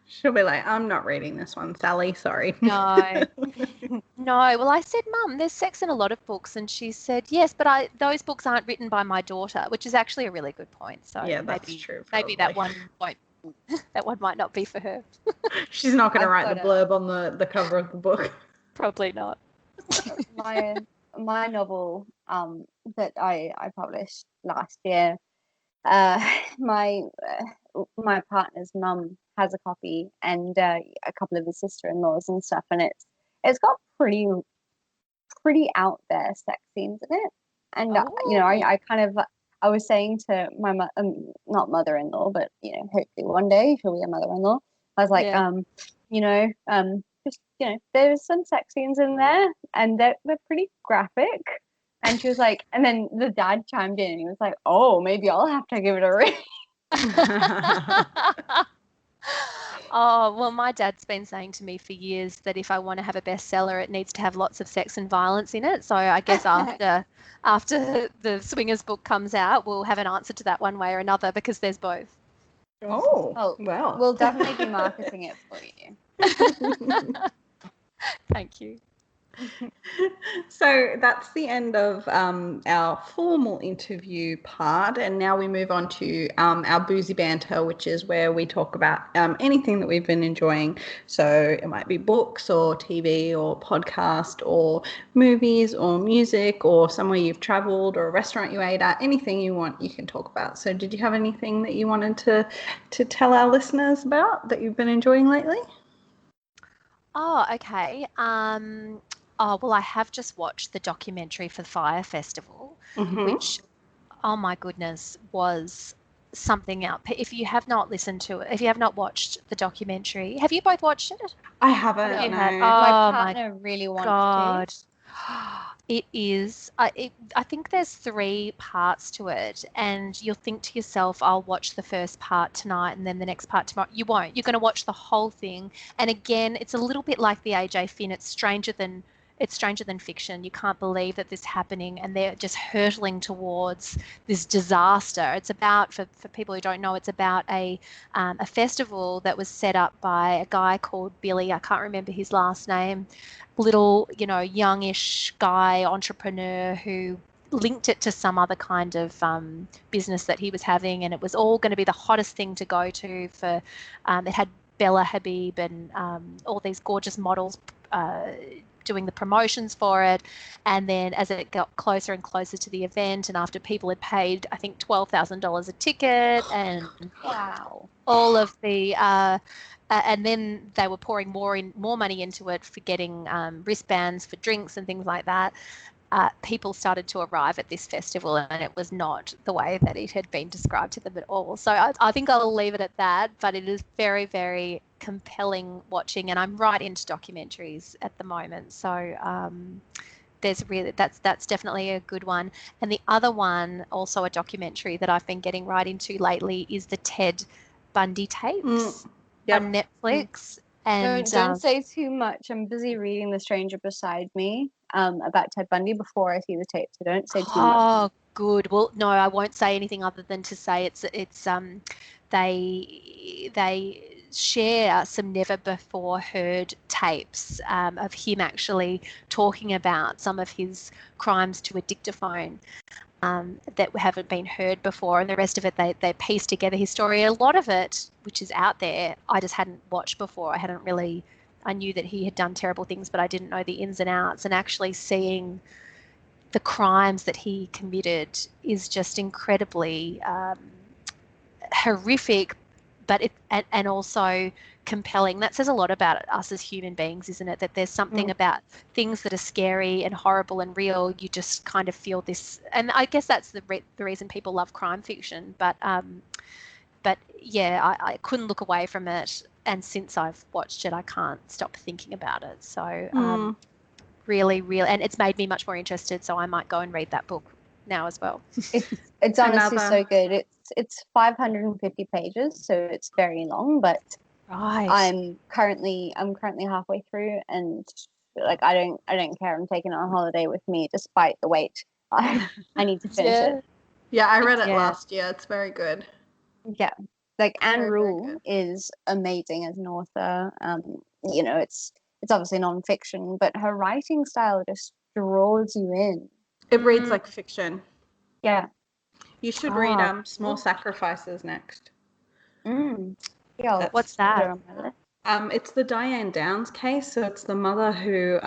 Speaker 4: She'll be like, I'm not reading this one, Sally. Sorry.
Speaker 3: No. Well, I said, Mum, there's sex in a lot of books. And she said, yes, but those books aren't written by my daughter, which is actually a really good point. So
Speaker 4: yeah, that's true.
Speaker 3: Maybe that one might not be for her.
Speaker 4: She's not going to write the blurb on the cover of the book.
Speaker 3: Probably not.
Speaker 2: My novel that I published last year, my partner's mum has a copy, and a couple of his sister-in-laws and stuff, and it's got pretty out there sex scenes in it, and I kind of I was saying to my not mother-in-law, but hopefully one day she'll be a mother-in-law. I was like,
Speaker 3: Yeah.
Speaker 2: just there's some sex scenes in there, and they're pretty graphic. And she was like, and then the dad chimed in, and he was like, "Oh, maybe I'll have to give it a read."
Speaker 3: Oh, well, my dad's been saying to me for years that if I want to have a bestseller, it needs to have lots of sex and violence in it. So I guess after the Swingers book comes out, we'll have an answer to that one way or another, because there's both.
Speaker 4: Oh, well.
Speaker 2: We'll definitely be marketing it for you.
Speaker 3: Thank you.
Speaker 4: So that's the end of our formal interview part, and now we move on to our boozy banter, which is where we talk about anything that we've been enjoying. So it might be books or TV or podcast or movies or music or somewhere you've travelled or a restaurant you ate at. Anything you want, you can talk about. So did you have anything that you wanted to tell our listeners about that you've been enjoying lately?
Speaker 3: Oh, okay. Oh, well, I have just watched the documentary for the Fire Festival, which, oh my goodness, was something else. If you have not listened to it, if you have not watched the documentary, have you both watched it?
Speaker 4: I haven't.
Speaker 3: You
Speaker 4: No.
Speaker 3: have?
Speaker 2: My
Speaker 3: Oh
Speaker 2: partner really wants
Speaker 3: God.
Speaker 2: to.
Speaker 3: It is. I think there's 3 parts to it, and you'll think to yourself, I'll watch the first part tonight and then the next part tomorrow. You won't. You're going to watch the whole thing. And again, it's a little bit like the AJ Finn. It's stranger than fiction. You can't believe that this is happening, and they're just hurtling towards this disaster. It's about, for people who don't know, it's about a festival that was set up by a guy called Billy. I can't remember his last name. Little, youngish guy, entrepreneur, who linked it to some other kind of business that he was having, and it was all going to be the hottest thing to go to for, it had Bella Hadid and all these gorgeous models doing the promotions for it. And then as it got closer and closer to the event, and after people had paid, I think, $12,000 a ticket, and
Speaker 2: Wow.
Speaker 3: all of the and then they were pouring more money into it for getting wristbands for drinks and things like that. People started to arrive at this festival, and it was not the way that it had been described to them at all. So I think I'll leave it at that, but it is very, very compelling watching, and I'm right into documentaries at the moment. So that's definitely a good one. And the other one, also a documentary that I've been getting right into lately, is the Ted Bundy tapes on Netflix. And
Speaker 2: don't say too much. I'm busy reading The Stranger Beside Me about Ted Bundy before I see the tape, so don't say too much.
Speaker 3: Oh, good. Well, no, I won't say anything other than to say it's they share some never before heard tapes of him actually talking about some of his crimes to a dictaphone that haven't been heard before, and the rest of it they piece together his story. A lot of it, which is out there, I just hadn't watched before. I knew that he had done terrible things, but I didn't know the ins and outs, and actually seeing the crimes that he committed is just incredibly horrific, but and also compelling. That says a lot about us as human beings, isn't it? That there's something about things that are scary and horrible and real. You just kind of feel this, and I guess that's the reason people love crime fiction. But yeah, I couldn't look away from it, and since I've watched it, I can't stop thinking about it. So really, and it's made me much more interested. So I might go and read that book now as well.
Speaker 2: It's honestly so good. It's 550 pages, so it's very long, but
Speaker 3: right.
Speaker 2: I'm currently halfway through, and like I don't care. I'm taking it on holiday with me, despite the wait. I need to finish it.
Speaker 4: Yeah, I read it last year. It's very good.
Speaker 2: Yeah, like Anne
Speaker 4: Very,
Speaker 2: Rule
Speaker 4: very good.
Speaker 2: is amazing as an author. It's obviously non-fiction, but her writing style just draws you in.
Speaker 4: It reads like fiction.
Speaker 2: Yeah.
Speaker 4: You should read Small Sacrifices next.
Speaker 2: Yeah.
Speaker 3: What's that?
Speaker 4: It's the Diane Downs case. So it's the mother who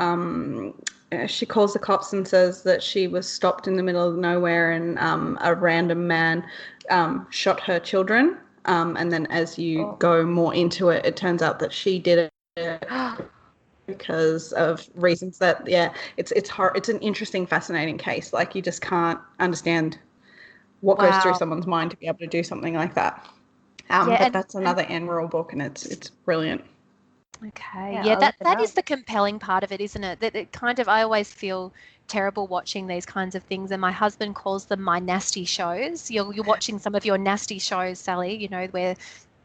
Speaker 4: she calls the cops and says that she was stopped in the middle of nowhere, and a random man shot her children. And then as you go more into it, it turns out that she did it because of reasons that, it's hard. It's an interesting, fascinating case. Like, you just can't understand what goes through
Speaker 3: Wow.
Speaker 4: someone's mind to be able to do something like that.
Speaker 3: Yeah,
Speaker 4: But that's another Anne Rule book, and it's brilliant.
Speaker 3: okay.
Speaker 2: Yeah,
Speaker 3: Yeah,
Speaker 2: I'll look it
Speaker 3: that is
Speaker 2: up.
Speaker 3: the compelling part of it, isn't it? That it kind of, I always feel terrible watching these kinds of things, and my husband calls them my nasty shows. You're watching some of your nasty shows, Sally, you know, where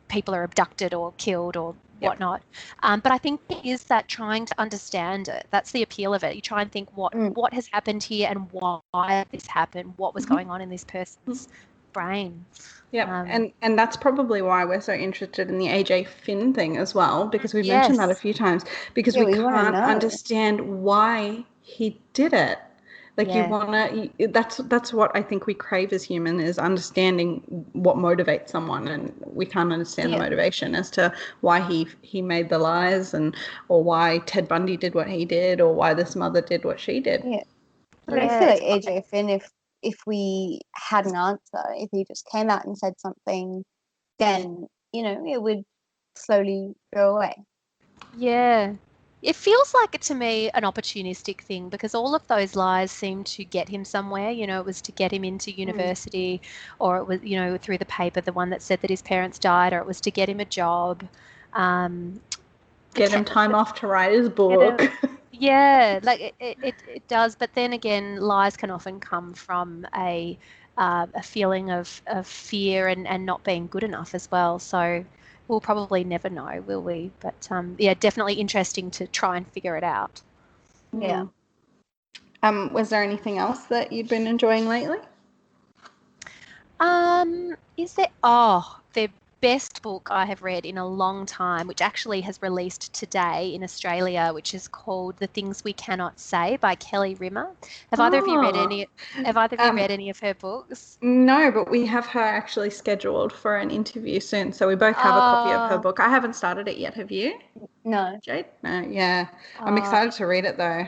Speaker 3: people are abducted or killed or
Speaker 4: Yep.
Speaker 3: whatnot. But I think it is that trying to understand it. That's the appeal of it. You try and think what has happened here and why this happened, what was going on in this person's brain.
Speaker 4: Yeah, and that's probably why we're so interested in the AJ Finn thing as well, because we've mentioned that a
Speaker 3: Yes.
Speaker 4: few times, because
Speaker 2: Yeah,
Speaker 4: we
Speaker 2: we wanna
Speaker 4: can't
Speaker 2: know.
Speaker 4: understand why he did it. Like
Speaker 3: Yeah.
Speaker 4: that's what I think we crave as human, is understanding what motivates someone, and we can't understand the
Speaker 2: Yeah.
Speaker 4: motivation as to why he made the lies, or why Ted Bundy did what he did, or why this mother did what she did.
Speaker 2: Yeah. But I
Speaker 3: Yeah,
Speaker 2: feel like
Speaker 3: it's
Speaker 2: AJ Finn, if we had an answer, if he just came out and said something, then, you know, it would slowly go away.
Speaker 3: Yeah. It feels like it to me an opportunistic thing, because all of those lies seem to get him somewhere. You know, it was to get him into university, or it was, you know, through the paper, the one that said that his parents died, or it was to get him a job. Um,
Speaker 4: Get him time off to write his
Speaker 3: you know,
Speaker 4: book.
Speaker 3: yeah, like it does. But then again, lies can often come from a feeling of fear and not being good enough as well. So we'll probably never know, will we? But yeah, definitely interesting to try and figure it out.
Speaker 2: Yeah.
Speaker 4: Was there anything else that you'd been enjoying lately?
Speaker 3: Is there, oh, the best book I have read in a long time, which actually has released today in Australia, which is called The Things We Cannot Say by Kelly Rimmer. Have either of you read any, have either of you read any of her books?
Speaker 4: No, but we have her actually scheduled for an interview soon, so we both have a copy of her
Speaker 3: Oh,
Speaker 4: book. I haven't started it yet. Have you,
Speaker 2: No.
Speaker 4: Jade? No, yeah. I'm
Speaker 3: oh,
Speaker 4: excited to read it though.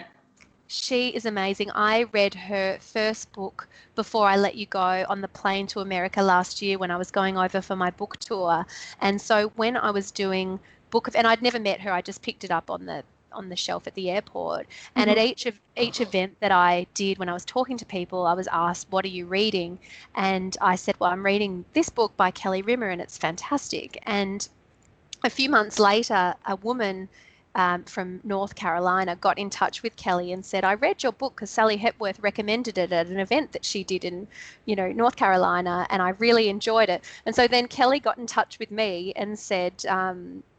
Speaker 3: she is amazing. I read her first book, Before I Let You Go, on the plane to America last year when I was going over for my book tour. And so when I was doing and I'd never met her, I just picked it up on the shelf at the airport. And at each event that I did, when I was talking to people, I was asked, "What are you reading?" And I said, "Well, I'm reading this book by Kelly Rimmer, and it's fantastic." And a few months later, a woman from North Carolina got in touch with Kelly and said, "I read your book because Sally Hepworth recommended it at an event that she did in, you know, North Carolina, and I really enjoyed it." And so then Kelly got in touch with me and said,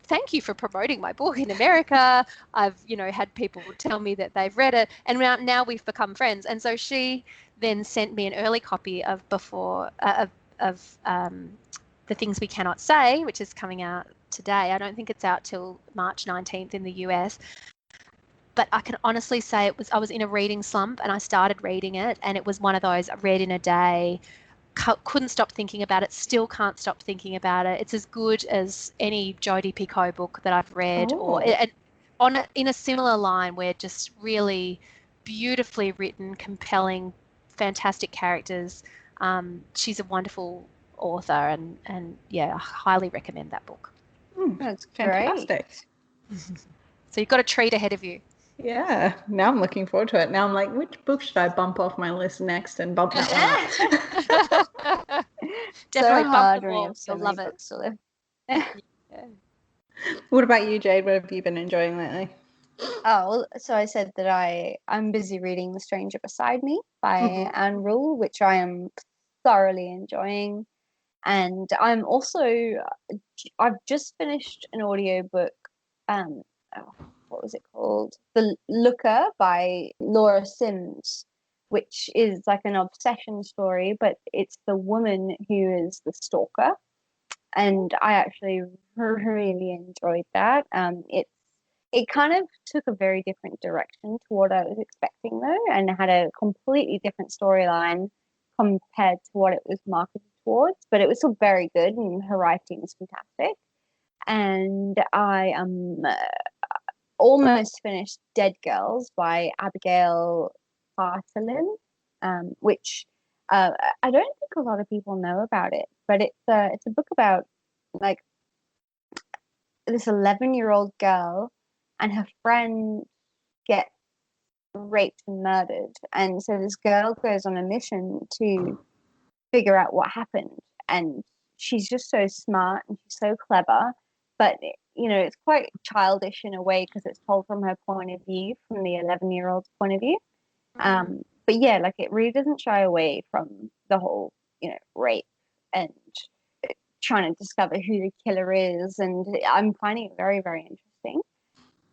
Speaker 3: "Thank you for promoting my book in America. I've, you know, had people tell me that they've read it, and now we've become friends." And so she then sent me an early copy of The Things We Cannot Say, which is coming out today. I don't think it's out till March 19th in the US. But I can honestly say I was in a reading slump, and I started reading it, and it was one of those I read in a day, couldn't stop thinking about it, still can't stop thinking about it. It's as good as any Jodi Picoult book that I've read, or
Speaker 4: Oh,
Speaker 3: in a similar line, where just really beautifully written, compelling, fantastic characters. She's a wonderful author, and yeah, I highly recommend that book.
Speaker 2: That's great.
Speaker 4: fantastic.
Speaker 3: So you've got a treat ahead of you.
Speaker 4: Yeah, now I'm looking forward to it. Now I'm like, which book should I bump off my list next and bump that one up?
Speaker 3: Definitely
Speaker 2: So
Speaker 3: bump
Speaker 2: hard
Speaker 3: them
Speaker 2: when you
Speaker 3: all.
Speaker 2: have so
Speaker 3: You'll
Speaker 2: many
Speaker 3: love it.
Speaker 2: books to live.
Speaker 3: Yeah.
Speaker 4: What about you, Jade? What have you been enjoying lately?
Speaker 2: Oh, well, so I said that I'm busy reading The Stranger Beside Me by Anne Rule, which I am thoroughly enjoying. And I've just finished an audiobook. Um, what was it called? The Looker by Laura Sims, which is like an obsession story, but it's the woman who is the stalker. And I actually really enjoyed that. It kind of took a very different direction to what I was expecting though, and had a completely different storyline compared to what it was marketed towards. But it was still very good, and her writing is fantastic. And I almost finished Dead Girls by Abigail Fartalin, which I don't think a lot of people know about it, but it's a book about like this 11-year-old girl and her friend gets raped and murdered, and so this girl goes on a mission to figure out what happened. And she's just so smart and she's so clever, but it's quite childish in a way because it's told from her point of view, from the 11-year-old's point of view. But yeah, like it really doesn't shy away from the whole, rape and trying to discover who the killer is, and I'm finding it very, very interesting.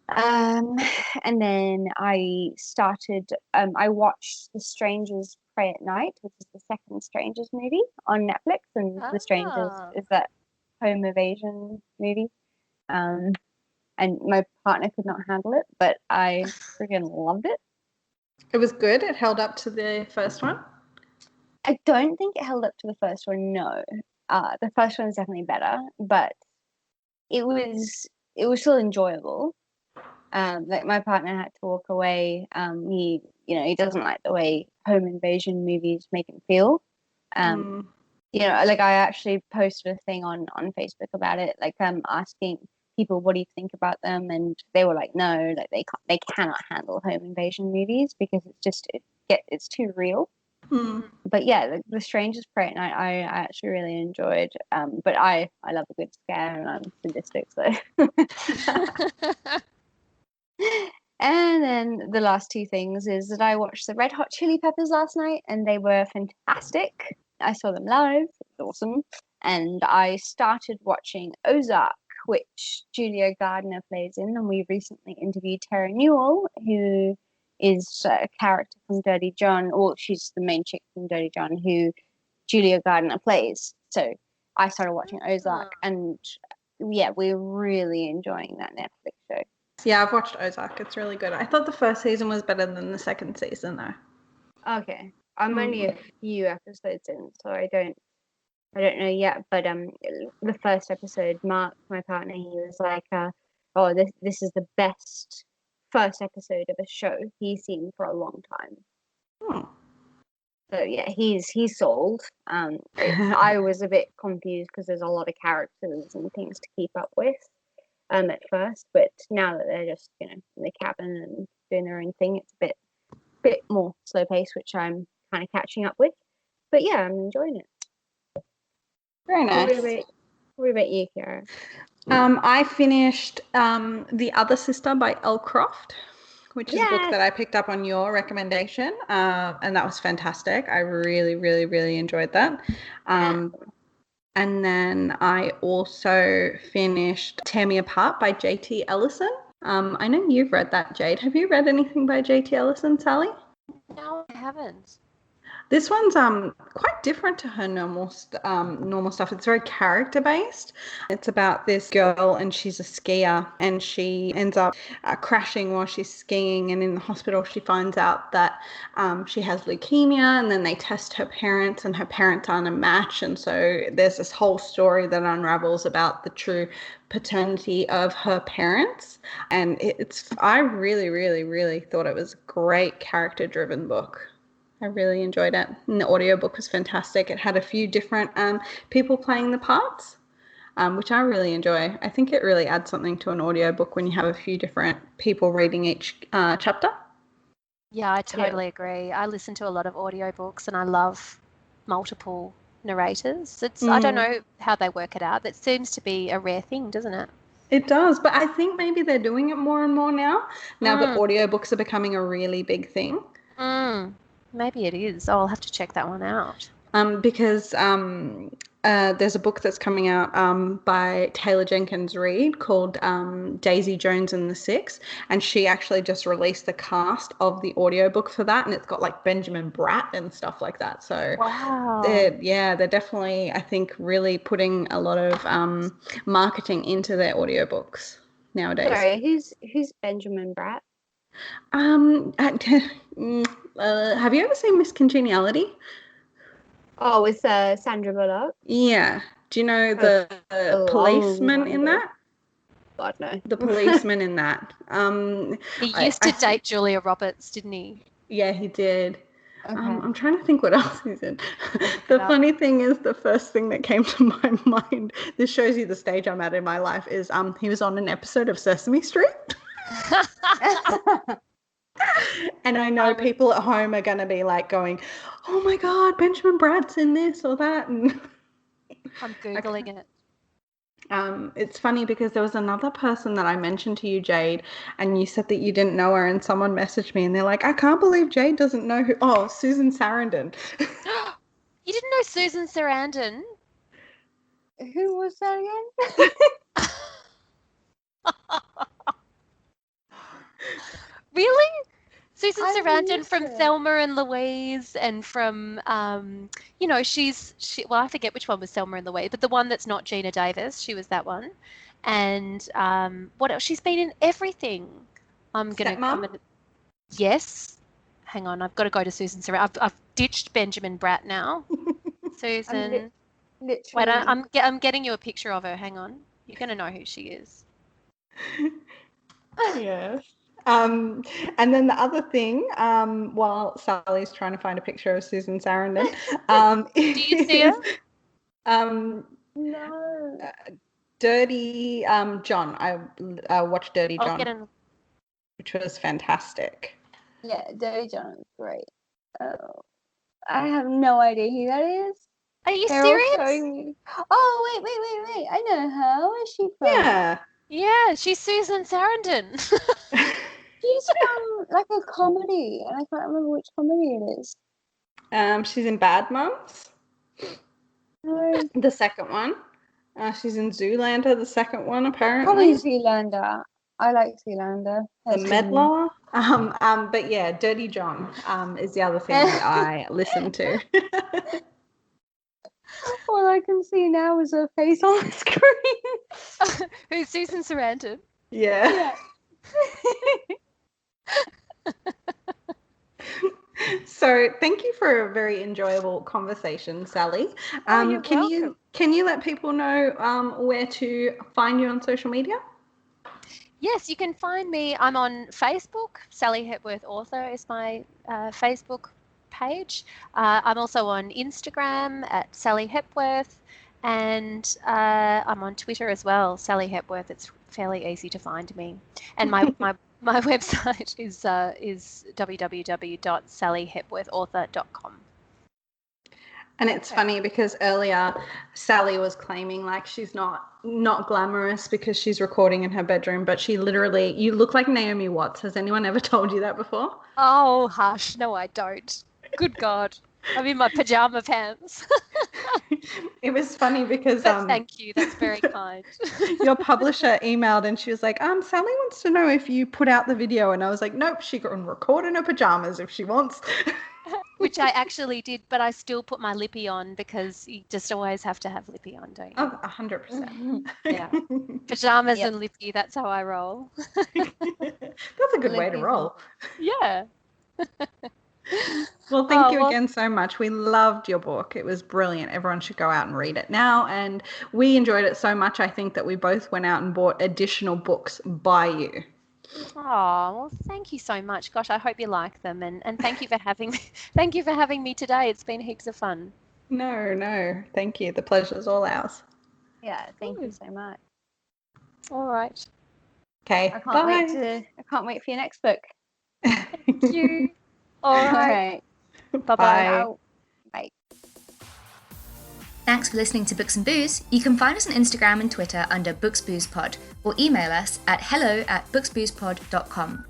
Speaker 2: And then I watched The Strangers Pray at Night, which is the second Strangers movie on Netflix, and The Strangers is that home invasion movie. And my partner could not handle it, but I freaking loved it.
Speaker 4: It was good. It held up to the first one.
Speaker 2: I don't think it held up to the first one. No, the first one is definitely better, but it was still enjoyable. Like my partner had to walk away. He doesn't like the way home invasion movies make him feel. Like I actually posted a thing on Facebook about it, like asking people what do you think about them, and they were like, no, like they cannot handle home invasion movies because it's too real. But yeah, the Strangers Pray at Night I actually really enjoyed. But I love a good scare and I'm sadistic, so. And then the last two things is that I watched the Red Hot Chili Peppers last night, and they were fantastic. I saw them live. It was awesome. And I started watching Ozark, which Julia Gardner plays in, and we recently interviewed Tara Newell, who is a character from Dirty John, or she's the main chick from Dirty John, who Julia Gardner plays. So I started watching Ozark, and yeah, we're really enjoying that Netflix show.
Speaker 4: Yeah, I've watched Ozark. It's really good. I thought the first season was better than the second season, though.
Speaker 2: Okay, I'm only a few episodes in, so I don't know yet. But the first episode, Mark, my partner, he was like, "Oh, this is the best first episode of a show he's seen for a long time." So yeah, he's sold. I was a bit confused because there's a lot of characters and things to keep up with. At first, but now that they're just in the cabin and doing their own thing, it's a bit more slow paced, which I'm kind of catching up with. But yeah, I'm enjoying it.
Speaker 4: Very nice.
Speaker 2: What about you, Chiara?
Speaker 4: I finished The Other Sister by Elle Croft, which is a book that I picked up on your recommendation, and that was fantastic. I really, really, really enjoyed that. And then I also finished Tear Me Apart by J.T. Alliston. I know you've read that, Jade. Have you read anything by J.T. Alliston, Sally?
Speaker 3: No, I haven't.
Speaker 4: This one's quite different to her normal stuff. It's very character based. It's about this girl, and she's a skier, and she ends up crashing while she's skiing, and in the hospital she finds out that she has leukemia, and then they test her parents, and her parents aren't a match, and so there's this whole story that unravels about the true paternity of her parents. And I really, really, really thought it was a great character driven book. I really enjoyed it. And the audiobook was fantastic. It had a few different people playing the parts, which I really enjoy. I think it really adds something to an audiobook when you have a few different people reading each chapter.
Speaker 3: Yeah, I totally agree. I listen to a lot of audiobooks and I love multiple narrators. I don't know how they work it out. That seems to be a rare thing, doesn't it?
Speaker 4: It does, but I think maybe they're doing it more and more now that audiobooks are becoming a really big thing.
Speaker 3: Maybe it is. Oh, I'll have to check that one out.
Speaker 4: Because there's a book that's coming out by Taylor Jenkins Reid called Daisy Jones and the Six, and she actually just released the cast of the audiobook for that, and it's got like Benjamin Bratt and stuff like that. So
Speaker 3: wow.
Speaker 4: They're definitely, I think, really putting a lot of marketing into their audiobooks nowadays.
Speaker 2: Sorry, who's Benjamin Bratt?
Speaker 4: Have you ever seen Miss Congeniality?
Speaker 2: Oh, with Sandra Bullock?
Speaker 4: Yeah. Do you know the policeman in that?
Speaker 2: God, no.
Speaker 4: The policeman in that.
Speaker 3: He used to date Julia Roberts, didn't he?
Speaker 4: Yeah, he did.
Speaker 2: Okay.
Speaker 4: I'm trying to think what else he's in. The funny thing is, the first thing that came to my mind, this shows you the stage I'm at in my life, is he was on an episode of Sesame Street. And I know people at home are going to be like going, oh my God, Benjamin Bratt's in this or that. And
Speaker 3: I'm Googling it.
Speaker 4: it's funny because there was another person that I mentioned to you, Jade, and you said that you didn't know her, and someone messaged me and they're like, I can't believe Jade doesn't know who. Oh, Susan Sarandon.
Speaker 3: You didn't know Susan Sarandon?
Speaker 2: Who was that again?
Speaker 3: Really? Susan
Speaker 2: I
Speaker 3: Sarandon
Speaker 2: missed
Speaker 3: from
Speaker 2: it.
Speaker 3: Thelma and Louise, and from you know, well, I forget which one was Thelma and Louise, but the one that's not Gina Davis, she was that one. And what else? She's been in everything. I'm gonna. Yes. Hang on, I've got to go to Susan Sarandon. I've ditched Benjamin Bratt now. Susan.
Speaker 2: Literally.
Speaker 3: Wait, I'm getting you a picture of her. Hang on. You're gonna know who she is.
Speaker 4: Yes. And then the other thing, while Sally's trying to find a picture of Susan Sarandon,
Speaker 3: Do you see her?
Speaker 2: No.
Speaker 4: Dirty John. I watched Dirty
Speaker 3: I'll
Speaker 4: John,
Speaker 3: get in.
Speaker 4: which was fantastic.
Speaker 2: Yeah, Dirty John is great. Oh, I have no idea who that is.
Speaker 3: Are you
Speaker 2: They're all
Speaker 3: serious?
Speaker 2: showing me. Oh, wait. I know her. Where's she from?
Speaker 4: Yeah.
Speaker 3: Yeah, she's Susan Sarandon.
Speaker 2: She's from like a comedy, and I can't remember which comedy it is.
Speaker 4: She's in Bad Moms,
Speaker 2: No,
Speaker 4: the second one. She's in Zoolander, the second one, apparently.
Speaker 2: probably Zoolander. I like Zoolander.
Speaker 4: The Medlar. But yeah, Dirty John is the other thing that I listen to.
Speaker 2: All I can see now is her face on the screen.
Speaker 3: Who's Susan Sarandon?
Speaker 4: Yeah. So thank you for a very enjoyable conversation, Sally.
Speaker 3: You're welcome.
Speaker 4: Can you let people know where to find you on social media?
Speaker 3: Yes, you can find me. I'm on Facebook. Sally Hepworth Author is my Facebook page. I'm also on Instagram at Sally Hepworth, and I'm on Twitter as well, Sally Hepworth. It's fairly easy to find me. And my website is www.sallyhepworthauthor.com.
Speaker 4: And it's funny because earlier Sally was claiming like she's not glamorous because she's recording in her bedroom, but she literally, you look like Naomi Watts. Has anyone ever told you that before?
Speaker 3: Oh, hush. No, I don't. Good God. I'm in my pajama pants.
Speaker 4: It was funny because
Speaker 3: Thank you. That's very kind.
Speaker 4: your publisher emailed and she was like, Sally wants to know if you put out the video. And I was like, nope, she can record in her pajamas if she wants.
Speaker 3: Which I actually did, but I still put my lippy on because you just always have to have lippy on, don't you?
Speaker 4: Oh, 100%.
Speaker 3: Yeah. Pajamas and lippy, that's how I roll.
Speaker 4: That's a good way to roll.
Speaker 3: Yeah.
Speaker 4: Well, thank you again so much. We loved your book. It was brilliant. Everyone should go out and read it now. And we enjoyed it so much, I think, that we both went out and bought additional books by you.
Speaker 3: Oh, well, thank you so much. Gosh, I hope you like them, and thank you for having me. Thank you for having me today. It's been heaps of fun.
Speaker 4: No, thank you. The pleasure's all ours.
Speaker 2: Yeah, thank you so much.
Speaker 3: All right.
Speaker 4: Okay.
Speaker 2: I can't wait for your next book.
Speaker 3: Thank you. All right. Bye-bye.
Speaker 4: Bye.
Speaker 2: Bye.
Speaker 1: Thanks for listening to Books and Booze. You can find us on Instagram and Twitter under BooksBoozePod or email us at hello@booksboozepod.com.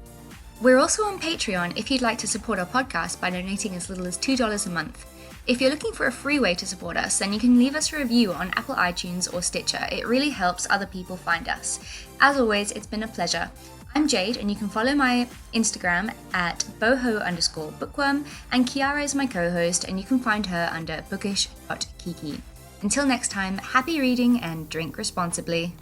Speaker 1: We're also on Patreon if you'd like to support our podcast by donating as little as $2 a month. If you're looking for a free way to support us, then you can leave us a review on Apple iTunes or Stitcher. It really helps other people find us. As always, it's been a pleasure. I'm Jade, and you can follow my Instagram at boho_bookworm, and Chiara is my co-host, and you can find her under bookish.kiki. Until next time, happy reading and drink responsibly.